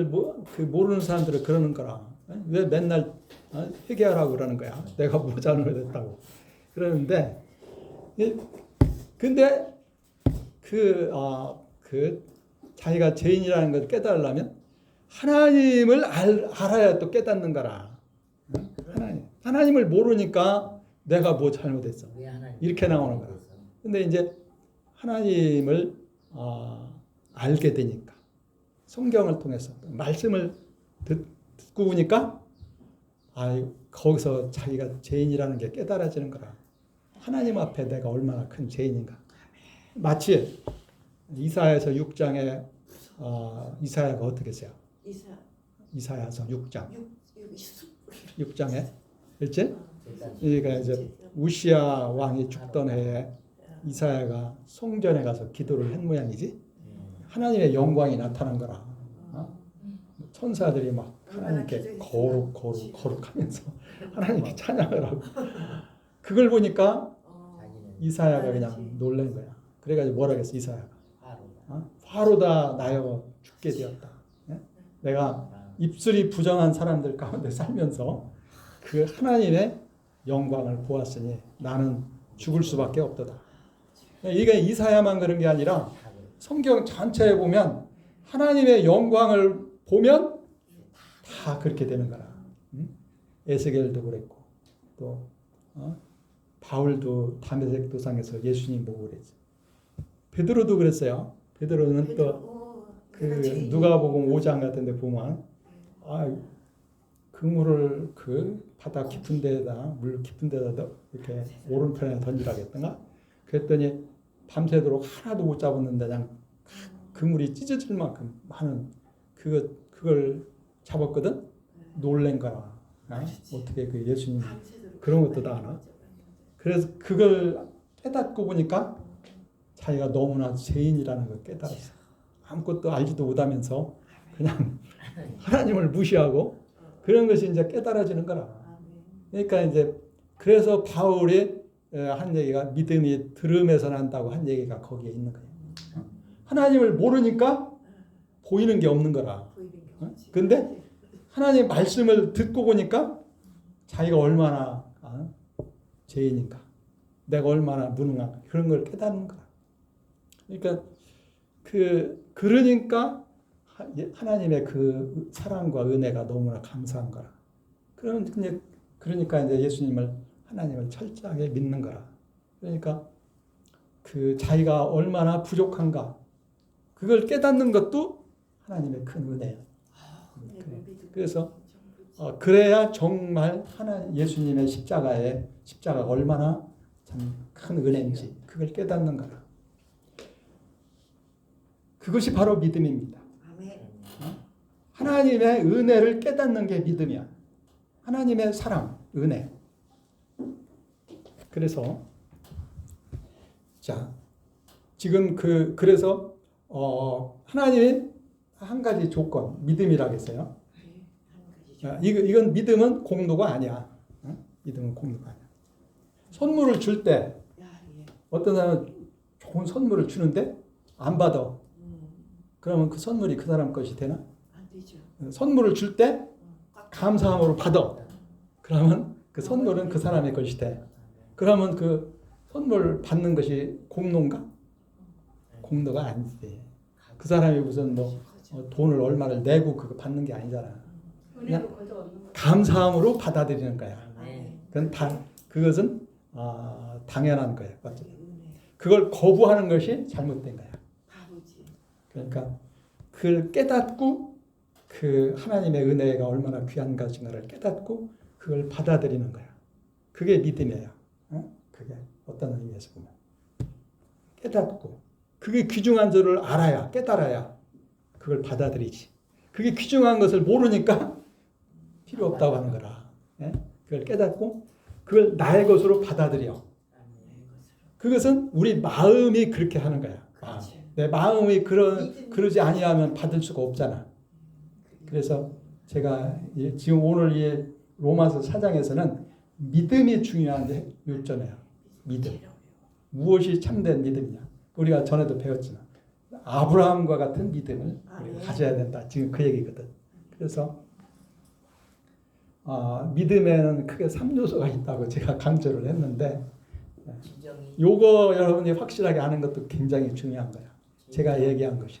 모르는 사람들은 그러는 거라. 왜 맨날 회개하라고 그러는 거야? 내가 뭐 잘못했다고 그러는데 근데 자기가 죄인이라는 걸 깨달으려면 하나님을 알아야 또 깨닫는 거라. 하나님을 모르니까 내가 뭐 잘못했어. 왜 하나님 이렇게 나오는 거야. 근데 이제 하나님을 알게 되니까 성경을 통해서 말씀을 듣고 보니까 거기서 자기가 죄인이라는 게 깨달아지는 거라. 하나님 앞에 내가 얼마나 큰 죄인인가. 마치 이사야서 6장에 이사야가 어떻게 써요? 이사야서 6장에 그렇지? 그러니까 이제 우시야 왕이 죽던 해에 이사야가 성전에 가서 기도를 한 모양이지. 하나님의 영광이 나타난 거라. 천사들이 막 하나님께 거룩하면서 하나님께 찬양을 하고 그걸 보니까 이사야가 그냥 놀란 거야. 그래가지고 뭐라 그랬어 이사야가? 화로다 나여 죽게 되었다. 내가 입술이 부정한 사람들 가운데 살면서 그 하나님의 영광을 보았으니 나는 죽을 수밖에 없도다. 이게 이사야만 그런 게 아니라 성경 전체에 보면 하나님의 영광을 보면 다 그렇게 되는 거라. 에스겔도 그랬고 또 바울도 다메섹 도상에서 예수님 보고 그랬어. 베드로도 그랬어요. 베드로는 또 그 누가복음 5장 같은 데 보면 그물을 그 바다 깊은 데다 물 깊은 데다 이렇게 오른편에 던지라고 했던가? 그랬더니 밤새도록 하나도 못 잡았는데 그냥 그물이 찢어질 만큼 많은 그걸 잡았거든? 놀란 거야. 어떻게 그 예수님 그런 것도 다 아나? 그래서 그걸 깨닫고 보니까 자기가 너무나 죄인이라는 걸 깨달았어. 아무것도 알지도 못하면서 그냥 하나님을 무시하고 그런 것이 이제 깨달아지는 거라. 그러니까 이제 그래서 바울이 한 얘기가 믿음이 들음에서 난다고 한 얘기가 거기에 있는 거예요. 하나님을 모르니까 보이는 게 없는 거라. 근데 하나님 말씀을 듣고 보니까 자기가 얼마나 죄인인가, 내가 얼마나 무능한가 그런 걸 깨닫는 거라. 그러니까 그러니까 하나님의 그 사랑과 은혜가 너무나 감사한 거라. 그러니까 이제 예수님을 하나님을 철저하게 믿는 거라. 그러니까 그 자기가 얼마나 부족한가 그걸 깨닫는 것도 하나님의 큰 은혜야. 그래서 그래야 정말 예수님의 십자가가 얼마나 참 큰 은혜인지 그걸 깨닫는 거라. 그것이 바로 믿음입니다. 아멘. 하나님의 은혜를 깨닫는 게 믿음이야. 하나님의 사랑, 은혜. 그래서 자 지금 그래서 하나님의 한 가지 조건 믿음이라고 했어요. 이건 믿음은 공로가 아니야. 믿음은 공로가 아니야. 선물을 줄 때 어떤 사람은 좋은 선물을 주는데 안 받아. 그러면 그 선물이 그 사람 것이 되나? 안 되죠. 선물을 줄 때 감사함으로 받아. 그러면 그 선물은 그 사람의 것이 돼. 그러면 그 선물 받는 것이 공로인가? 공로가 아니지. 그 사람이 무슨 돈을 얼마를 내고 그거 받는 게 아니잖아. 그냥 감사함으로 받아들이는 거야. 그것은 당연한 거예요. 맞죠? 그걸 거부하는 것이 잘못된 거야. 그러니까 그걸 깨닫고 그 하나님의 은혜가 얼마나 귀한 것인가를 깨닫고 그걸 받아들이는 거야. 그게 믿음이에요. 그게 어떤 의미에서 보면 깨닫고 그게 귀중한 줄을 알아야 깨달아야 그걸 받아들이지. 그게 귀중한 것을 모르니까 필요 없다고 하는 거라. 그걸 깨닫고 그걸 나의 것으로 받아들여. 그것은 우리 마음이 그렇게 하는 거야. 내 마음이 그러지 아니하면 받을 수가 없잖아. 그래서 제가 지금 오늘 이 로마서 4장에서는 믿음이 중요한 요점이에요. 믿음. 무엇이 참된 믿음이냐. 우리가 전에도 배웠지만 아브라함과 같은 믿음을 우리가 가져야 된다. 지금 그 얘기거든. 그래서 믿음에는 크게 3요소가 있다고 제가 강조를 했는데 요거 여러분이 확실하게 아는 것도 굉장히 중요한 거야. 제가 얘기한 것이.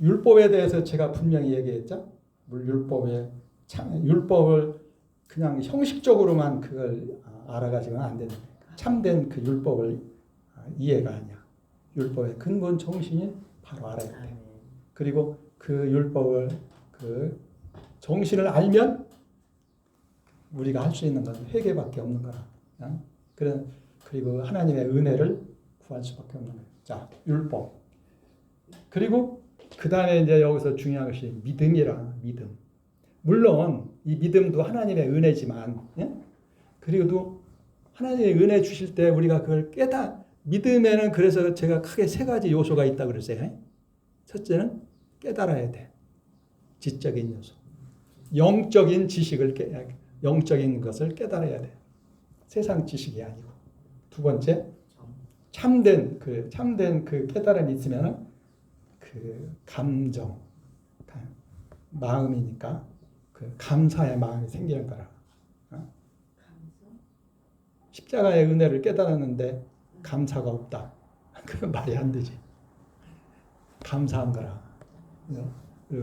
율법에 대해서 제가 분명히 얘기했죠. 율법을 그냥 형식적으로만 그걸 알아가지고는 안 되는 거예요. 참된 그 율법을 이해가 아니야. 율법의 근본 정신이 바로 알아야 돼. 그리고 그 율법을 그 정신을 알면 우리가 할 수 있는 건 회개밖에 없는 거라. 그리고 하나님의 은혜를 구할 수밖에 없는 거예요. 자, 율법. 그리고 그 다음에 이제 여기서 중요한 것이 믿음이라 믿음. 물론 이 믿음도 하나님의 은혜지만, 그리고도 하나님의 은혜 주실 때 우리가 그걸 믿음에는 그래서 제가 크게 세 가지 요소가 있다고 그랬어요. 첫째는 깨달아야 돼. 지적인 요소. 영적인 것을 깨달아야 돼. 세상 지식이 아니고. 두 번째, 참된 그 깨달음이 있으면은 그 감정, 마음이니까 그 감사의 마음이 생기는 거라. 십자가의 은혜를 깨달았는데 감사가 없다. 그건 말이 안 되지. 감사한 거라.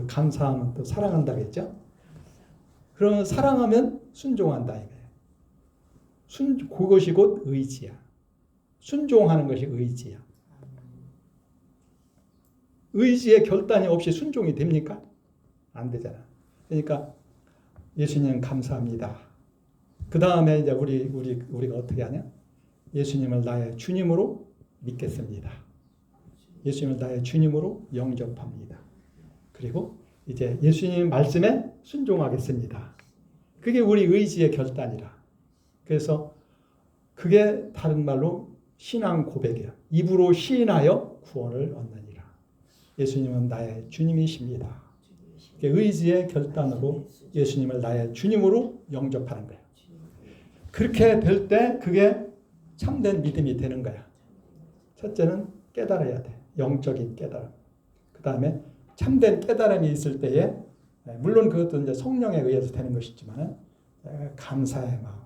감사하면 또 사랑한다겠죠? 그러면 사랑하면 순종한다 이거예요. 그것이 곧 의지야. 순종하는 것이 의지야. 의지의 결단이 없이 순종이 됩니까? 안 되잖아. 그러니까 예수님 감사합니다. 그 다음에 이제 우리가 어떻게 하냐? 예수님을 나의 주님으로 믿겠습니다. 예수님을 나의 주님으로 영접합니다. 그리고 이제 예수님 말씀에 순종하겠습니다. 그게 우리 의지의 결단이라. 그래서 그게 다른 말로 신앙 고백이야. 입으로 시인하여 구원을 얻느니라. 예수님은 나의 주님이십니다. 의지의 결단으로 예수님을 나의 주님으로 영접하는 거야. 그렇게 될 때 그게 참된 믿음이 되는 거야. 첫째는 깨달아야 돼. 영적인 깨달음. 그 다음에 참된 깨달음이 있을 때에 물론 그것도 이제 성령에 의해서 되는 것이지만 감사의 마음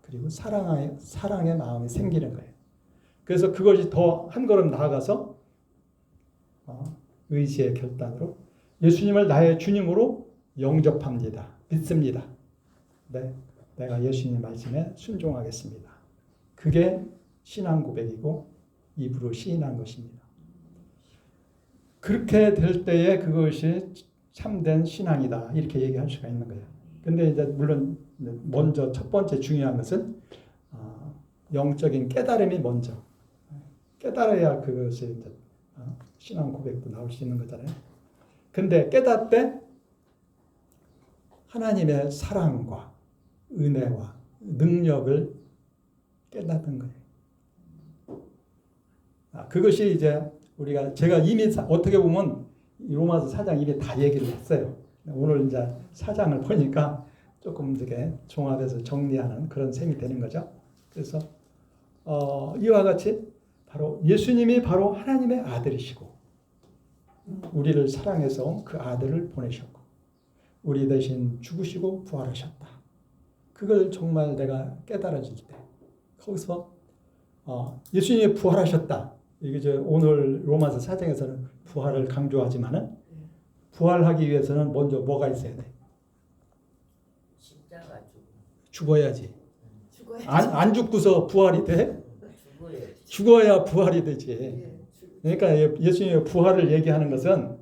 그리고 사랑의 마음이 생기는 거예요. 그래서 그것이 더 한 걸음 나아가서 의지의 결단으로 예수님을 나의 주님으로 영접합니다. 믿습니다. 네, 내가 예수님 말씀에 순종하겠습니다. 그게 신앙 고백이고 입으로 시인한 것입니다. 그렇게 될 때에 그것이 참된 신앙이다 이렇게 얘기할 수가 있는 거예요. 근데 이제 물론 먼저 첫 번째 중요한 것은 영적인 깨달음이 먼저 깨달아야 그것이 이제 신앙 고백도 나올 수 있는 거잖아요. 근데 깨닫되 하나님의 사랑과 은혜와 능력을 깨닫는 거예요. 그것이 이제 제가 이미 어떻게 보면 로마서 4장 이미 다 얘기를 했어요. 오늘 이제 4장을 보니까 조금 이렇게 종합해서 정리하는 그런 셈이 되는 거죠. 그래서 이와 같이 바로 예수님이 바로 하나님의 아들이시고 우리를 사랑해서 그 아들을 보내셨고 우리 대신 죽으시고 부활하셨다. 그걸 정말 내가 깨달아질 때 거기서 예수님이 부활하셨다. 이게 오늘 로마서 4장에서는 부활을 강조하지만은 부활하기 위해서는 먼저 뭐가 있어야 돼? 십자가 죽어야지. 죽어야지. 안 죽고서 부활이 돼? 죽어야지. 죽어야 부활이 되지. 그러니까 예수님의 부활을 얘기하는 것은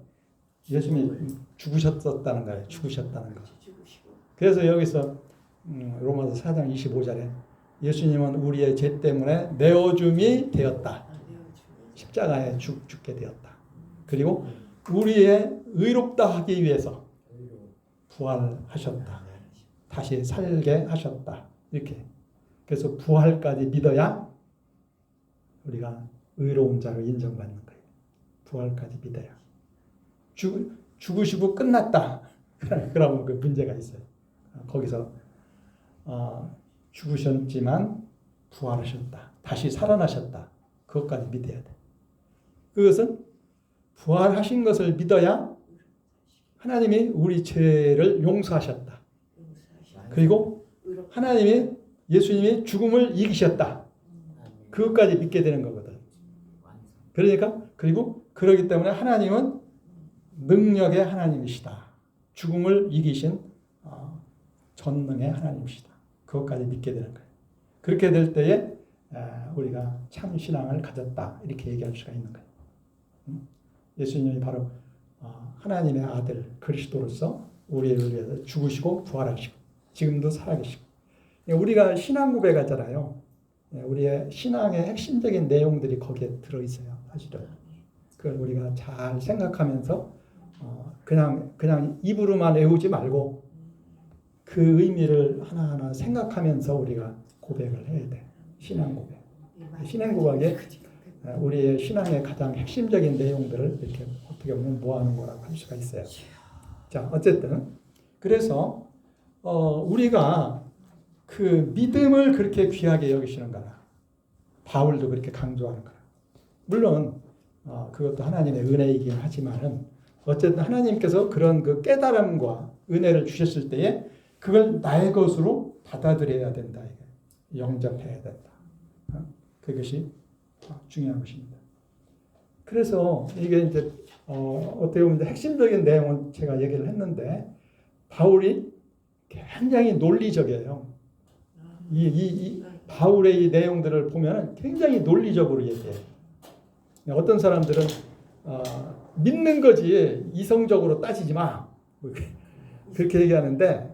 예수님이 죽으셨다는 거예요. 죽으셨다는 거. 그래서 여기서 로마서 4장 25절에 예수님은 우리의 죄 때문에 내어줌이 되었다. 십자가에 죽게 되었다. 그리고 우리의 의롭다 하기 위해서 부활하셨다. 다시 살게 하셨다. 이렇게. 그래서 부활까지 믿어야 우리가 의로운 자로 인정받는 거예요. 부활까지 믿어야. 죽으시고 끝났다. 그러면 그 문제가 있어요. 거기서 죽으셨지만 부활하셨다. 다시 살아나셨다. 그것까지 믿어야 돼. 그것은 부활하신 것을 믿어야 하나님이 우리 죄를 용서하셨다. 그리고 하나님이 예수님이 죽음을 이기셨다. 그것까지 믿게 되는 거거든. 그러니까 그리고 그러기 때문에 하나님은 능력의 하나님이시다. 죽음을 이기신 전능의 하나님이시다. 그것까지 믿게 되는 거예요. 그렇게 될 때에 우리가 참 신앙을 가졌다. 이렇게 얘기할 수가 있는 거예요. 예수님이 바로 하나님의 아들 그리스도로서 우리를 위해서 죽으시고 부활하시고 지금도 살아계시고 우리가 신앙 고백하잖아요. 우리의 신앙의 핵심적인 내용들이 거기에 들어있어요. 사실은 그걸 우리가 잘 생각하면서 그냥 입으로만 외우지 말고 그 의미를 하나하나 생각하면서 우리가 고백을 해야 돼. 신앙 고백. 신앙 고백에 우리의 신앙의 가장 핵심적인 내용들을 이렇게 어떻게 보면 모아놓은 거라고 할 수가 있어요. 자, 어쨌든 그래서 우리가 그 믿음을 그렇게 귀하게 여기시는 거라. 바울도 그렇게 강조하는 거라. 물론 그것도 하나님의 은혜이긴 하지만은 어쨌든 하나님께서 그런 그 깨달음과 은혜를 주셨을 때에 그걸 나의 것으로 받아들여야 된다. 영접해야 된다. 그것이 중요한 것입니다. 그래서 이게 이제 어떻게 보면 핵심적인 내용은 제가 얘기를 했는데 바울이 굉장히 논리적이에요. 이 바울의 이 내용들을 보면 굉장히 논리적으로 얘기해요. 어떤 사람들은 믿는 거지 이성적으로 따지지 마 그렇게 얘기하는데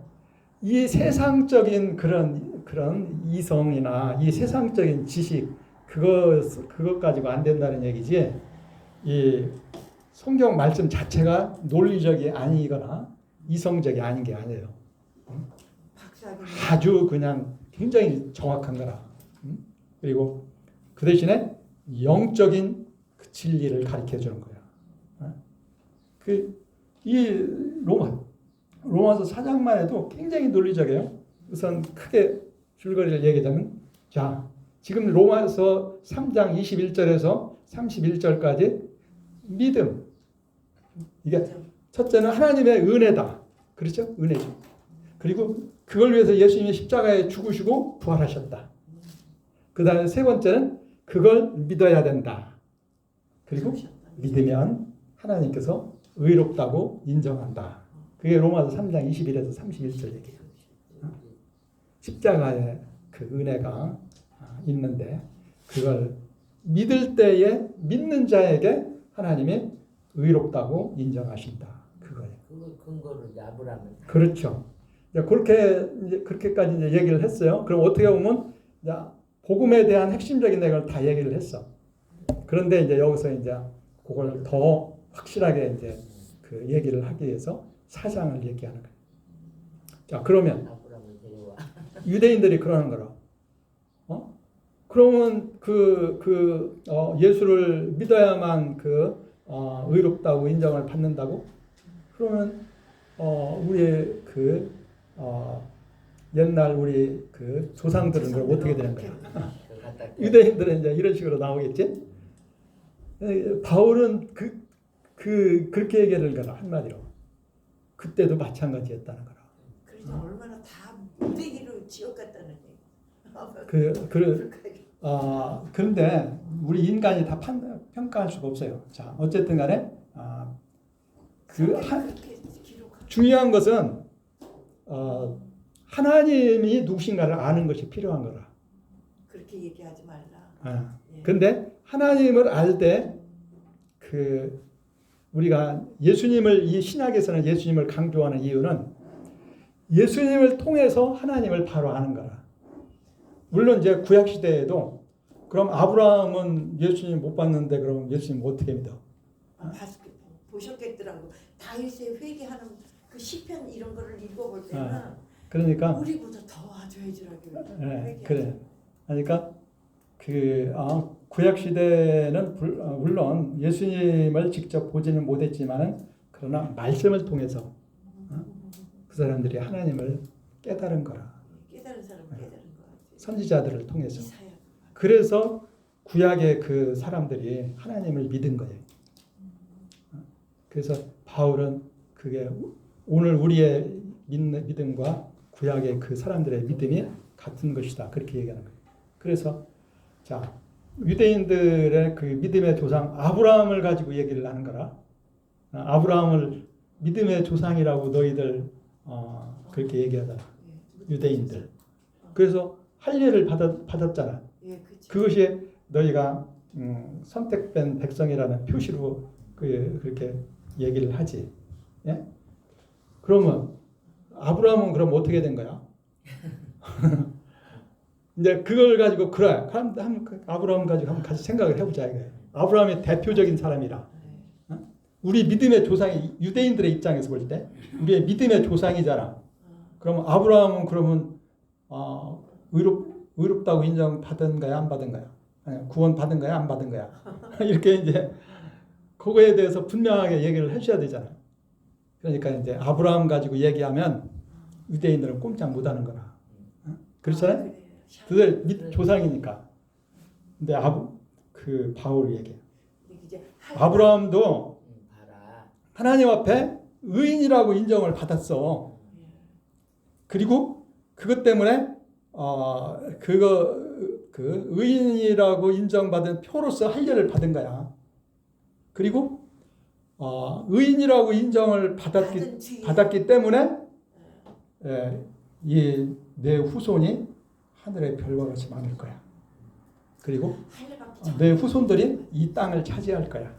이 세상적인 그런 이성이나 이 세상적인 지식 그것 가지고 안 된다는 얘기지. 이 성경 말씀 자체가 논리적이 아니거나 이성적이 아닌 게 아니에요. 아주 그냥 굉장히 정확한 거라. 그리고 그 대신에 영적인 그 진리를 가르쳐 주는 거야. 이 로마서 4장만 해도 굉장히 논리적이에요. 우선 크게 줄거리를 얘기하자면 자, 지금 로마서 3장 21절에서 31절까지 믿음. 이게 첫째는 하나님의 은혜다. 그렇죠? 은혜죠. 그리고 그걸 위해서 예수님이 십자가에 죽으시고 부활하셨다. 그 다음에 세 번째는 그걸 믿어야 된다. 그리고 믿으면 하나님께서 의롭다고 인정한다. 그게 로마서 3장 21에서 31절 얘기예요. 십자가에 그 은혜가 있는데 그걸 믿을 때에 믿는 자에게 하나님이 의롭다고 인정하신다. 그거예요. 그 근거를 이제 아브라함은 그렇죠. 이제 그렇게까지 이제 얘기를 했어요. 그럼 어떻게 보면 이제 복음에 대한 핵심적인 내용을 다 얘기를 했어. 그런데 이제 여기서 이제 그걸 더 확실하게 이제 그 얘기를 하기 위해서 사상을 얘기하는 거예요. 자, 그러면 아브라함을 데려와. 유대인들이 그러는 거라. 그러면 예수를 믿어야만 의롭다고 인정을 받는다고? 그러면 우리의 옛날 우리 조상들은 그럼 어떻게 되는 거야? 그걸 갖다 유대인들은 이제 이런 식으로 나오겠지? 바울은 그렇게 얘기를 거라 한마디로. 그때도 마찬가지였다는 거라. 그래서 얼마나 다 무대기로 지옥 갔다는 얘기. 그런데 우리 인간이 다 평가할 수가 없어요. 자, 어쨌든 간에 중요한 것은 하나님이 누구신가를 아는 것이 필요한 거라. 그렇게 얘기하지 말라. 예. 근데 하나님을 알 때 우리가 이 신약에서는 예수님을 강조하는 이유는 예수님을 통해서 하나님을 바로 아는 거라. 물론 이제 구약 시대에도 그럼 아브라함은 예수님 못 봤는데 그럼 예수님 어떻게 믿어? 보셨겠더라고. 다윗의 회개하는 그 시편 이런 거를 읽어볼 때는 그러니까 우리보다 더 아주 해주라고. 그래. 그러니까 구약 시대는 물론 예수님을 직접 보지는 못했지만은 그러나 말씀을 통해서 그 사람들이 하나님을 깨달은 거라. 깨달은 사람 깨달은 거. 선지자들을 통해서. 그래서 구약의 그 사람들이 하나님을 믿은 거예요. 그래서 바울은 그게 오늘 우리의 믿음과 구약의 그 사람들의 믿음이 같은 것이다. 그렇게 얘기하는 거예요. 그래서 자, 유대인들의 그 믿음의 조상 아브라함을 가지고 얘기를 하는 거라. 아브라함을 믿음의 조상이라고 너희들 그렇게 얘기하잖아. 유대인들. 그래서 할례를 받았잖아. 그것이 너희가 선택된 백성이라는 표시로 그렇게 얘기를 하지. 예? 그러면 아브라함은 그럼 어떻게 된 거야? 이제 그걸 가지고 그래. 아브라함 가지고 한번 같이 생각을 해보자 이거예요. 아브라함이 대표적인 사람이라. 우리 믿음의 조상이 유대인들의 입장에서 볼 때 우리의 믿음의 조상이잖아. 그러면 아브라함은 그러면 의롭다고 인정받은 거야 안 받은 거야? 구원 받은 거야 안 받은 거야? 이렇게 이제 그거에 대해서 분명하게 얘기를 해줘야 되잖아. 그러니까 이제 아브라함 가지고 얘기하면 유대인들은 꼼짝 못하는 거라. 그렇잖아요. 그들 조상이니까. 근데 바울 얘기. 아브라함도 하나님 앞에 의인이라고 인정을 받았어. 그리고 그것 때문에 의인이라고 인정받은 표로서 할례를 받은 거야. 그리고 의인이라고 인정을 받았기 때문에 내 후손이 하늘의 별과 같이 많을 거야. 그리고 내 후손들이 이 땅을 차지할 거야.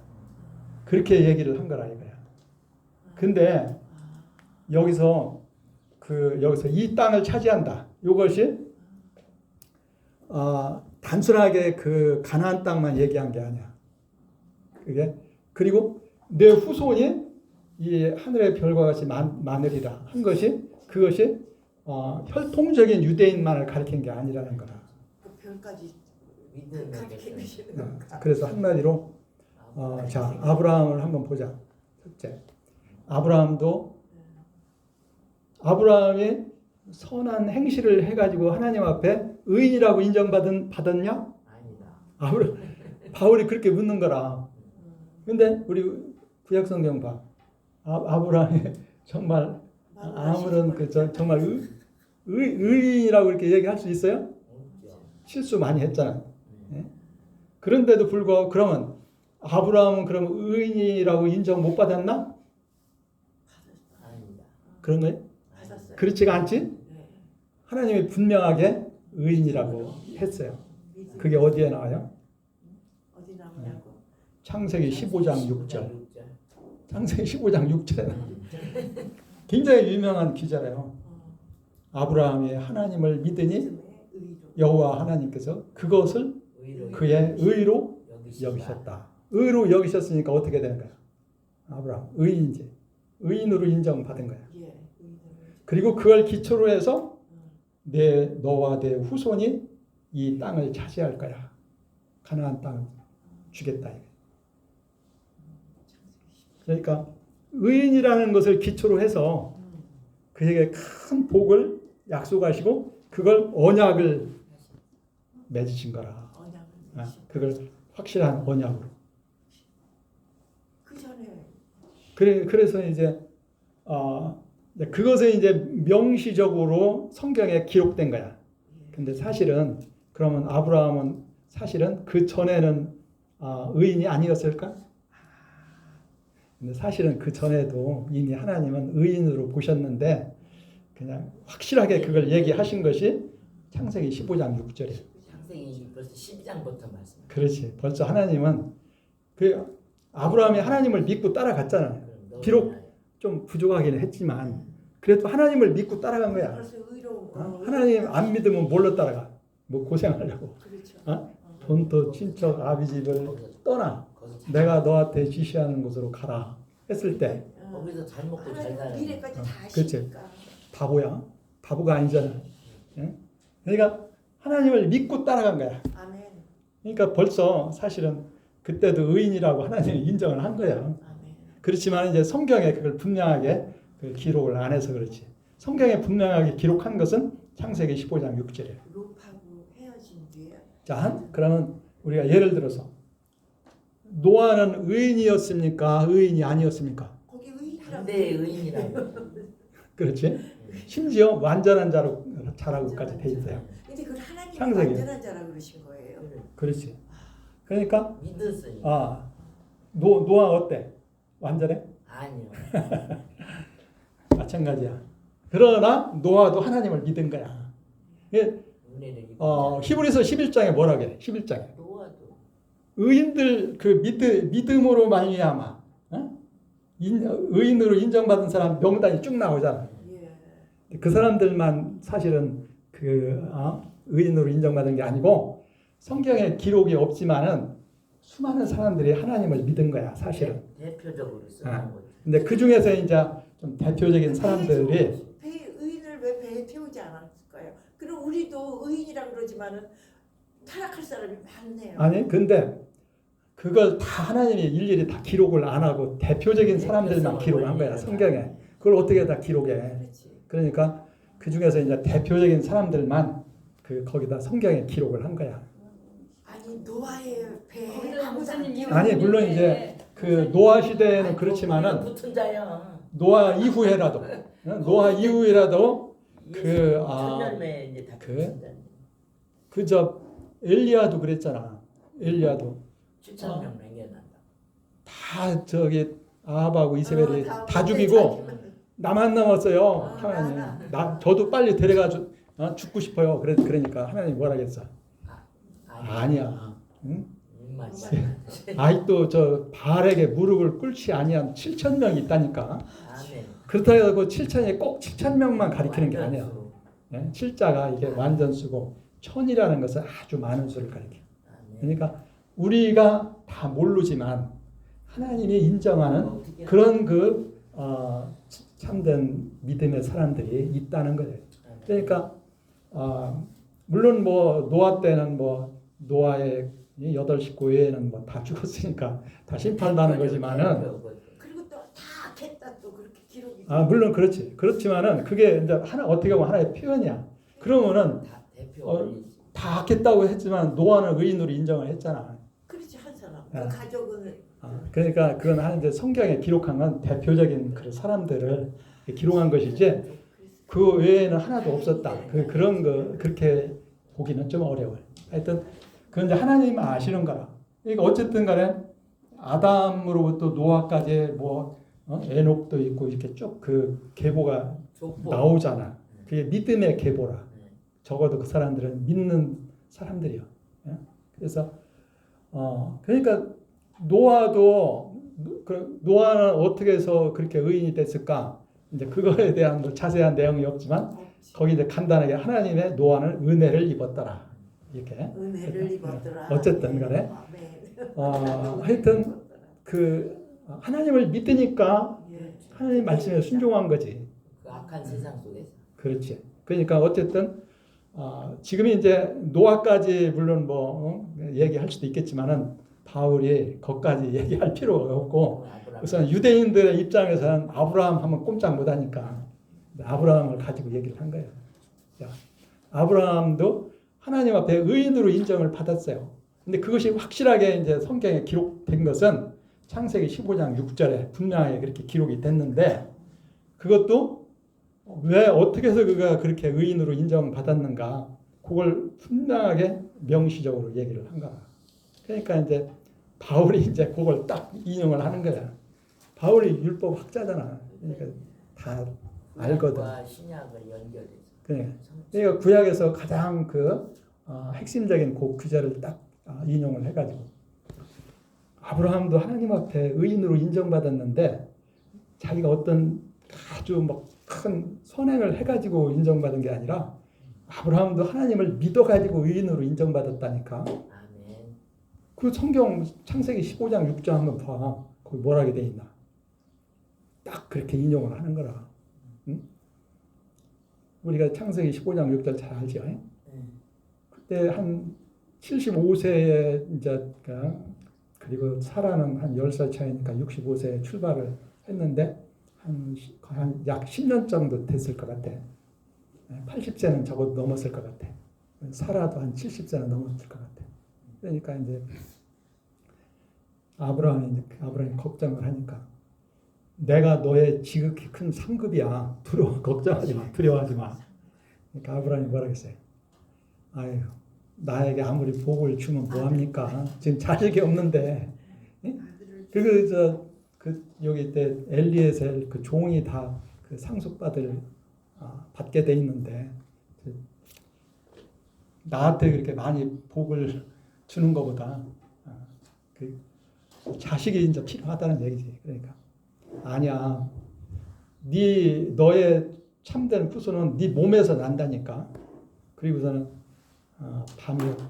그렇게 얘기를 한 거라 이거야. 근데 여기서 이 땅을 차지한다. 이것이 단순하게 그 가나안 땅만 얘기한 게 아니야. 그리고 내 후손이 이 하늘의 별과 같이 많으리라 한 것이 그것이 혈통적인 유대인만을 가리킨 게 아니라는 거라. 그 별까지 가리키는 건가? 그래서 한마디로 자 아브라함을 한번 보자. 첫째, 아브라함이 선한 행실을 해가지고 하나님 앞에 의인이라고 받았냐? 아니다. 바울이 그렇게 묻는 거라. 근데 우리 구약성경 봐. 아브라함이 정말 아무런 정말 의인이라고 이렇게 얘기할 수 있어요? 실수 많이 했잖아. 예? 그런데도 불구하고 그러면 아브라함은 그럼 의인이라고 인정 못 받았나? 그런 거예요? 그렇지가 않지? 하나님이 분명하게 의인이라고 했어요. 그게 어디에 나와요? 어디 나오냐고? 창세기 15장 6절. 창세기 15장 6절에 굉장히 유명한 기자래요. 아브라함이 하나님을 믿으니 의로. 여호와 하나님께서 그것을 그의 의로 여기셨다. 의로 여기셨으니까 어떻게 되는 거야? 아브라함 의인이지. 의인으로 인정받은 거야. 예, 의로. 그리고 그걸 기초로 해서 너와 내 후손이 이 땅을 차지할 거야. 가나안 땅을 주겠다. 그러니까 의인이라는 것을 기초로 해서 그에게 큰 복을 약속하시고 그걸 언약을 맺으신 거라. 언약을 그걸 확실한 언약으로. 그 전에 그래서 이제 그것은 이제 명시적으로 성경에 기록된 거야. 근데 사실은 그러면 아브라함은 사실은 그 전에는 의인이 아니었을까? 근데 사실은 그 전에도 이미 하나님은 의인으로 보셨는데 그냥 확실하게 그걸 얘기하신 것이 창세기 15장 6절이에요. 창세기 벌써 12장부터 말씀. 그렇지. 벌써 하나님은 그 아브라함이 하나님을 믿고 따라갔잖아요. 비록 좀 부족하긴 했지만 그래도 하나님을 믿고 따라간 거야. 벌써 의로. 하나님 안 믿으면 뭘로 따라가? 뭐 고생하려고. 그렇죠. 본토 친척 아비 집을 떠나 내가 너한테 지시하는 곳으로 가라 했을 때 거기서 잘 먹고 잘 살아. 미래까지 다 그렇지. 아시니까. 바보야. 바보가 아니잖아. 예? 그러니까 하나님을 믿고 따라간 거야. 아멘. 그러니까 벌써 사실은 그때도 의인이라고 하나님이 인정을 한 거야. 아멘. 그렇지만 이제 성경에 그걸 분명하게 그 기록을 안 해서 그렇지. 성경에 분명하게 기록한 것은 창세기 15장 6절이에요. 롯하고 헤어진 뒤에. 자, 그러면 우리가 예를 들어서 노아는 의인이었습니까? 의인이 아니었습니까? 거기 의인이라고. 반대의 의인이라고. 그렇지? 심지어 완전한 자라고까지 돼 있어요. 근데 그걸 하나님이 창세기. 완전한 자라 그러신 거예요. 그렇지. 그러니까 믿었으니까. 노아 어때? 완전해? 아니요. 마찬가지야. 그러나 노아도 하나님을 믿은 거야. 히브리서 11장에 뭐라고 해? 11장에. 노아도. 의인들 그 믿음으로 말미암아 의인으로 인정받은 사람 명단이 쭉 나오잖아. 예. 그 사람들만 사실은 의인으로 인정받은 게 아니고 성경에 기록이 없지만은 수많은 사람들이 하나님을 믿은 거야, 사실은. 대표적으로 쓰는 거죠. 근데 그 중에서 이제 좀 대표적인 사람들이 의인을 왜 배에 태우지 않았을까요? 그럼 우리도 의인이라 그러지만은 타락할 사람이 많네요. 아니 근데 그걸 다 하나님이 일일이 다 기록을 안 하고 대표적인 사람들만 기록을 한 거야, 성경에. 그걸 어떻게 다 기록해? 그렇지. 그러니까 그 중에서 이제 대표적인 사람들만 거기다 성경에 기록을 한 거야. 아니 노아의 배에 거기다가 아무도 안 목사님 태워. 아니 물론 이제 그 노아 시대에는 그렇지만은 붙은 자야. 노아 이후에라도 천년에 이제 다 붙은 자. 그저 엘리야도 그랬잖아. 엘리야도 7,000명 맹겨난다. 다 저기 아합하고 이세벨이 다 다 죽이고 나만 남았어요. 아, 하나님. 저도 빨리 데려가 죽고 싶어요. 그러니까 하나님 뭐라겠어? 아니야. 응? 아직도 저 바알에게 무릎을 꿇지 아니한 7,000명이 있다니까. 아멘. 그렇다고 해서 7,000이 꼭 7,000명만 가리키는 게 아니야. 예? 7자가 이게 완전수고 1,000이라는 것은 아주 많은 수를 가리켜. 그러니까 우리가 다 모르지만 하나님이 인정하는 그런 참된 믿음의 사람들이 있다는 거예요. 그러니까 물론 뭐 노아 때는 뭐 노아의 8 식구 외에는 뭐 다 죽었으니까 다 심판받는 거지만은 그리고 또 다 악했다 또 그렇게 기록이. 물론 그렇지. 그렇지만은 그게 이제 어떻게 보면 하나의 표현이야. 그러면은 다 악했다고 했지만 노아는 의인으로 인정을 했잖아. 그렇지 한 사람. 그 가족은. 그러니까 그건 이제 성경에 기록한 건 대표적인 그 사람들을 기록한 것이지 그 외에는 하나도 없었다. 그런 거 그렇게 보기는 좀 어려워요. 하여튼 그건 이제 하나님 아시는 거라. 그러니까 어쨌든 간에 아담으로부터 노아까지 뭐 에녹도 있고 이렇게 쭉 그 계보가 나오잖아. 그게 믿음의 계보라. 적어도 그 사람들은 믿는 사람들이요. 그래서 그러니까 노아도 노아는 어떻게 해서 그렇게 의인이 됐을까? 이제 그거에 대한 뭐 자세한 내용이 없지만 거기 이제 간단하게 하나님의 노아는 은혜를 입었더라. 이렇게. 은혜를 입었더라. 어쨌든 간에 아멘. 하여튼 그 하나님을 믿으니까 예. 하나님 말씀에 순종한 거지. 그 악한 세상 속에서. 그렇지. 그러니까 어쨌든 지금 이제 노아까지 물론 뭐 얘기할 수도 있겠지만은 바울이 거기까지 얘기할 필요가 없고 우선 유대인들의 입장에서는 아브라함 하면 꼼짝 못하니까 아브라함을 가지고 얘기를 한 거예요. 자, 아브라함도 하나님 앞에 의인으로 인정을 받았어요. 근데 그것이 확실하게 이제 성경에 기록된 것은 창세기 15장 6절에 분명하게 그렇게 기록이 됐는데 그것도 왜 어떻게 해서 그가 그렇게 의인으로 인정받았는가 그걸 분명하게 명시적으로 얘기를 한 거야. 그러니까 이제 바울이 이제 그걸 딱 인용을 하는 거야. 바울이 율법 학자잖아. 그러니까 다 알거든. 신약을 연결해서. 그러니까 구약에서 가장 그 핵심적인 그 구절을 딱 인용을 해가지고 아브라함도 하나님 앞에 의인으로 인정받았는데 자기가 어떤 아주 막 큰 선행을 해가지고 인정받은 게 아니라 아브라함도 하나님을 믿어가지고 의인으로 인정받았다니까. 아멘. 그 성경 창세기 15장 6절 한번 봐. 거기 뭐라게 돼 있나. 딱 그렇게 인용을 하는 거라. 응? 우리가 창세기 15장 6절 잘 알죠? 그때 한 75세에 이제 그리고 사라는 한 10살 차이니까 65세에 출발을 했는데 한 약 10년 정도 됐을 것 같아. 80세는 적어도 넘었을 것 같아. 사라도 한 70세는 넘었을 것 같아. 그러니까 이제 아브라함이 걱정을 하니까 내가 너의 지극히 큰 상급이야. 걱정하지 마. 두려워하지 마. 그러니까 아브라함이 뭐라 했어요? 아유, 나에게 아무리 복을 주면 뭐합니까? 지금 자식이 없는데. 여기 때 엘리에셀 그 종이 다 그 상속받을 받게 돼 있는데 나한테 그렇게 많이 복을 주는 것보다 그 자식이 이제 필요하다는 얘기지. 그러니까 아니야. 너의 참된 후손은 네 몸에서 난다니까. 그리고서는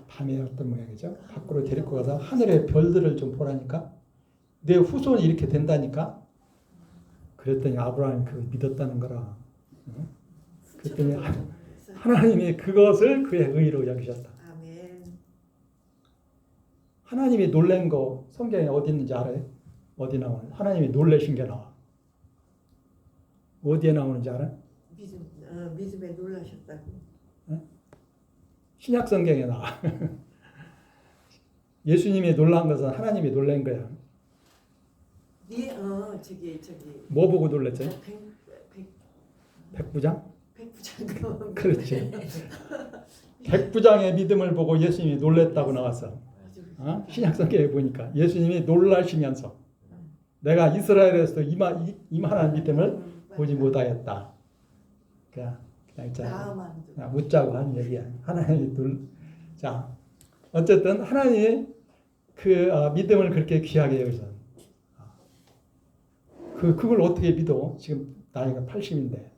밤이었던 모양이죠. 밖으로 데리고 가서 하늘의 별들을 좀 보라니까. 내 후손이 이렇게 된다니까. 그랬더니 아브라함이 그걸 믿었다는 거라. 그랬더니 하나님이 그것을 그의 의로 여기셨다. 아멘. 하나님이 놀란 거 성경에 어디 있는지 알아요? 어디 나오는? 하나님이 놀라신 게 나와. 어디에 나오는지 알아? 믿음에 놀라셨다고. 신약 성경에 나와. 예수님이 놀란 것은 하나님이 놀란 거야. 저기 뭐 보고 놀랐죠? 백부장? 백부장. 그렇지. 백부장의 믿음을 보고 예수님이 놀랬다고 나왔어. 신약 성경에 보니까 예수님이 놀라시면서 내가 이스라엘에서도 이만한 믿음을 보지 못하였다. 그냥 묻자고 하는 얘기야. 하나님이 자, 어쨌든 하나님이 그 믿음을 그렇게 귀하게 여기서 그걸 어떻게 믿어? 지금 나이가 80인데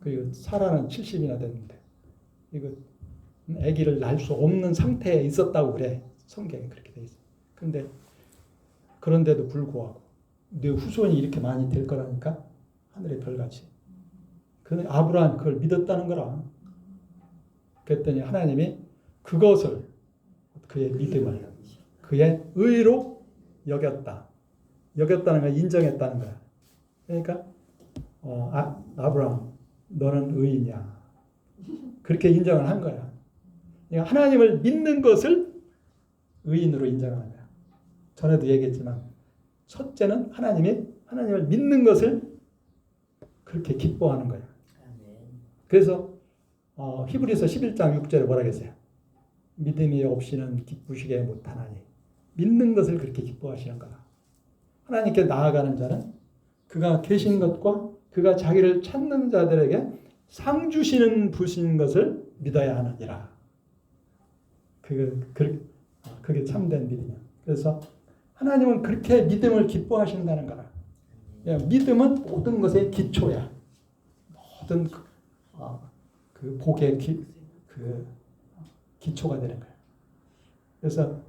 그리고 사라는 70이나 됐는데 이거 아기를 낳을 수 없는 상태에 있었다고 그래. 성경에 그렇게 돼 있어. 그런데도 불구하고 내 후손이 이렇게 많이 될 거라니까 하늘의 별같이. 그런데 아브라함이 그걸 믿었다는 거라. 그랬더니 하나님이 그것을 그의 믿음을 그의 의로 여겼다. 여겼다는 걸 인정했다는 거야. 그러니까 아브라함 너는 의인이야. 그렇게 인정을 한 거야. 그러니까 하나님을 믿는 것을 의인으로 인정하는 거야. 전에도 얘기했지만 첫째는 하나님을 믿는 것을 그렇게 기뻐하는 거야. 그래서 히브리서 11장 6절에 뭐라 했어요? 믿음이 없이는 기쁘시게 못하나니 믿는 것을 그렇게 기뻐하시는 거야. 하나님께 나아가는 자는 그가 계신 것과 그가 자기를 찾는 자들에게 상 주시는 분인 것을 믿어야 하느니라. 그게 참된 믿음이야. 그래서 하나님은 그렇게 믿음을 기뻐하신다는 거라. 믿음은 모든 것의 기초야. 모든 그 복의 기초가 되는 거야. 그래서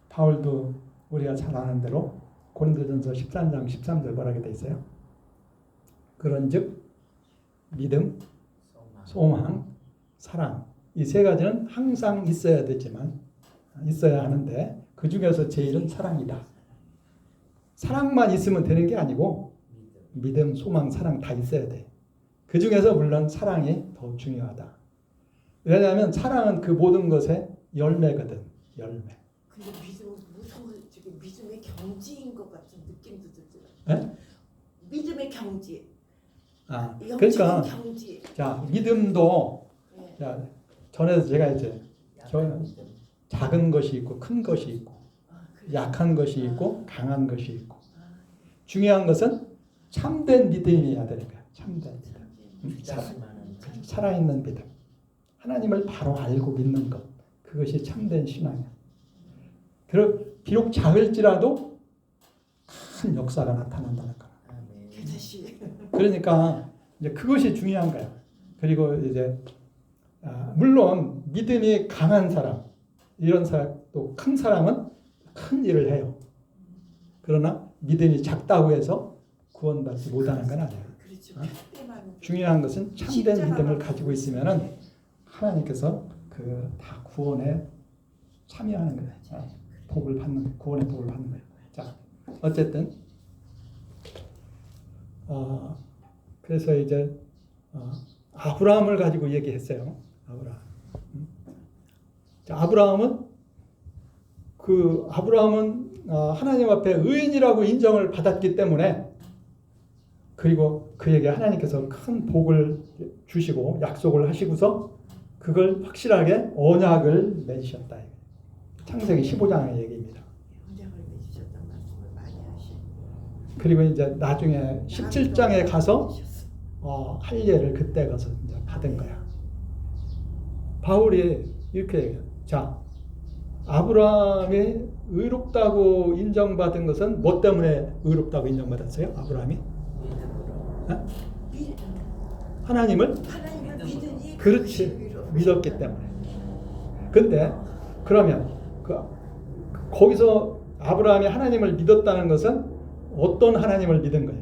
바울도 우리가 잘 아는 대로 고린도전서 13장 13절 뭐라고 돼 있어요? 그런즉 믿음, 소망, 사랑 이 세 가지는 항상 있어야 되지만 있어야 하는데 그 중에서 제일은 사랑이다. 사랑만 있으면 되는 게 아니고 믿음, 소망, 사랑 다 있어야 돼. 그 중에서 물론 사랑이 더 중요하다. 왜냐하면 사랑은 그 모든 것의 열매거든. 열매. 근데 믿음은 무서워. 저기 믿음의 경지인 것 같은 느낌도 들더라고요. 네? 믿음의 경지. 그러니까 경지. 자 믿음도 네. 자 전에도 제가 이제 작은 것이 있고 큰 것이 있고 그래요? 약한 것이 있고 강한 것이 있고 중요한 것은 참된 믿음이어야 되는 거야. 참된 믿음. 살아있는 믿음. 하나님을 바로 알고 믿는 것. 그것이 참된 신앙이야. 비록 작을지라도 큰 역사가 나타난다는 거야. 교사씨. 그러니까 이제 그것이 중요한 거야. 그리고 이제 물론 믿음이 강한 사람, 이런 사람 또 큰 사람은 큰 일을 해요. 그러나 믿음이 작다고 해서 구원받지 못하는 건 아니에요. 그렇죠. 중요한 것은 참된 믿음을 가지고 있으면은 하나님께서 그 다 구원에 참여하는 거예요. 복을 받는 구원의 복을 받는 거예요. 자, 어쨌든 그래서 이제 아브라함을 가지고 얘기했어요. 아브라함은 하나님 앞에 의인이라고 인정을 받았기 때문에 그리고 그에게 하나님께서 큰 복을 주시고 약속을 하시고서 그걸 확실하게 언약을 맺으셨다. 창세기 15장의 얘기입니다. 언약을 맺으셨다는 말씀을 많이 하시고 그리고 이제 나중에 17장에 가서 할례를 그때 가서 이제 받은 거야. 바울이 이렇게 얘기해요. 자, 아브라함이 의롭다고 인정받은 것은 뭐 때문에 의롭다고 인정받았어요? 아브라함이? 하나님을 믿으니 그렇지 믿었기 때문에. 근데 그러면 거기서 아브라함이 하나님을 믿었다는 것은 어떤 하나님을 믿은 거예요?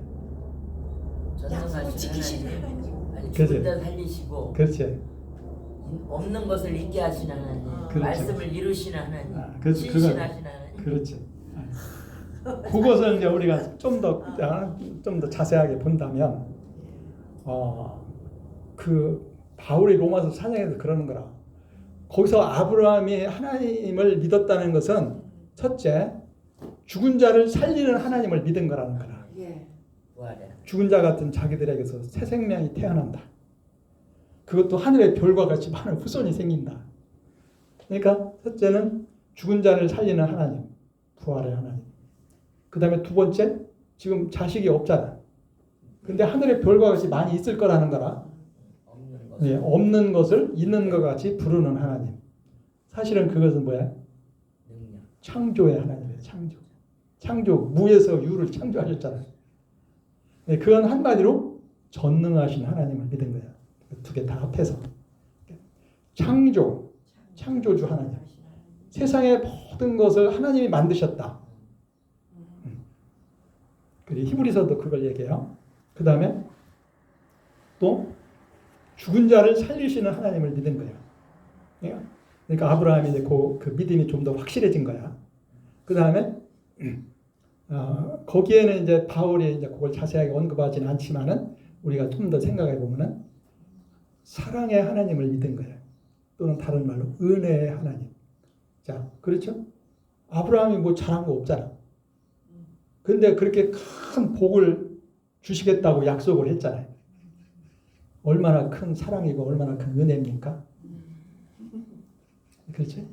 약속을 지키시는 하나님. 아니 그치. 죽은 자 살리시고 그렇지. 없는 것을 있게 하시는 하나님, 그렇죠. 말씀을 이루시는 하나님, 그렇지. 신실하신 하나님. 그렇지. 그것을 이제 우리가 좀 더 자세하게 본다면, 그 바울이 로마서 4장에서 그러는 거라. 거기서 아브라함이 하나님을 믿었다는 것은 첫째, 죽은 자를 살리는 하나님을 믿은 거라는 거라. 예. 죽은 자 같은 자기들에게서 새 생명이 태어난다. 그것도 하늘의 별과 같이 많은 후손이 생긴다. 그러니까 첫째는 죽은 자를 살리는 하나님, 부활의 하나님. 그 다음에 두 번째, 지금 자식이 없잖아. 근데 하늘의 별과 같이 많이 있을 거라는 거라. 없는 것을 있는 것 같이 부르는 하나님. 사실은 그것은 뭐야? 창조의 하나님이에요. 창조. 무에서 유를 창조하셨잖아요. 그건 한마디로 전능하신 하나님을 믿은 거야. 두 개 다 합해서. 창조주 하나님. 세상의 모든 것을 하나님이 만드셨다. 그리고 히브리서도 그걸 얘기해요. 그 다음에 또 죽은 자를 살리시는 하나님을 믿은 거예요. 그러니까 아브라함이 이제 그 믿음이 좀 더 확실해진 거야. 그 다음에 거기에는 이제 바울이 이제 그걸 자세하게 언급하지는 않지만은 우리가 좀 더 생각해 보면은 사랑의 하나님을 믿은 거예요. 또는 다른 말로 은혜의 하나님. 자, 그렇죠? 아브라함이 뭐 잘한 거 없잖아. 근데 그렇게 큰 복을 주시겠다고 약속을 했잖아요. 얼마나 큰 사랑이고 얼마나 큰 은혜입니까? 그렇지?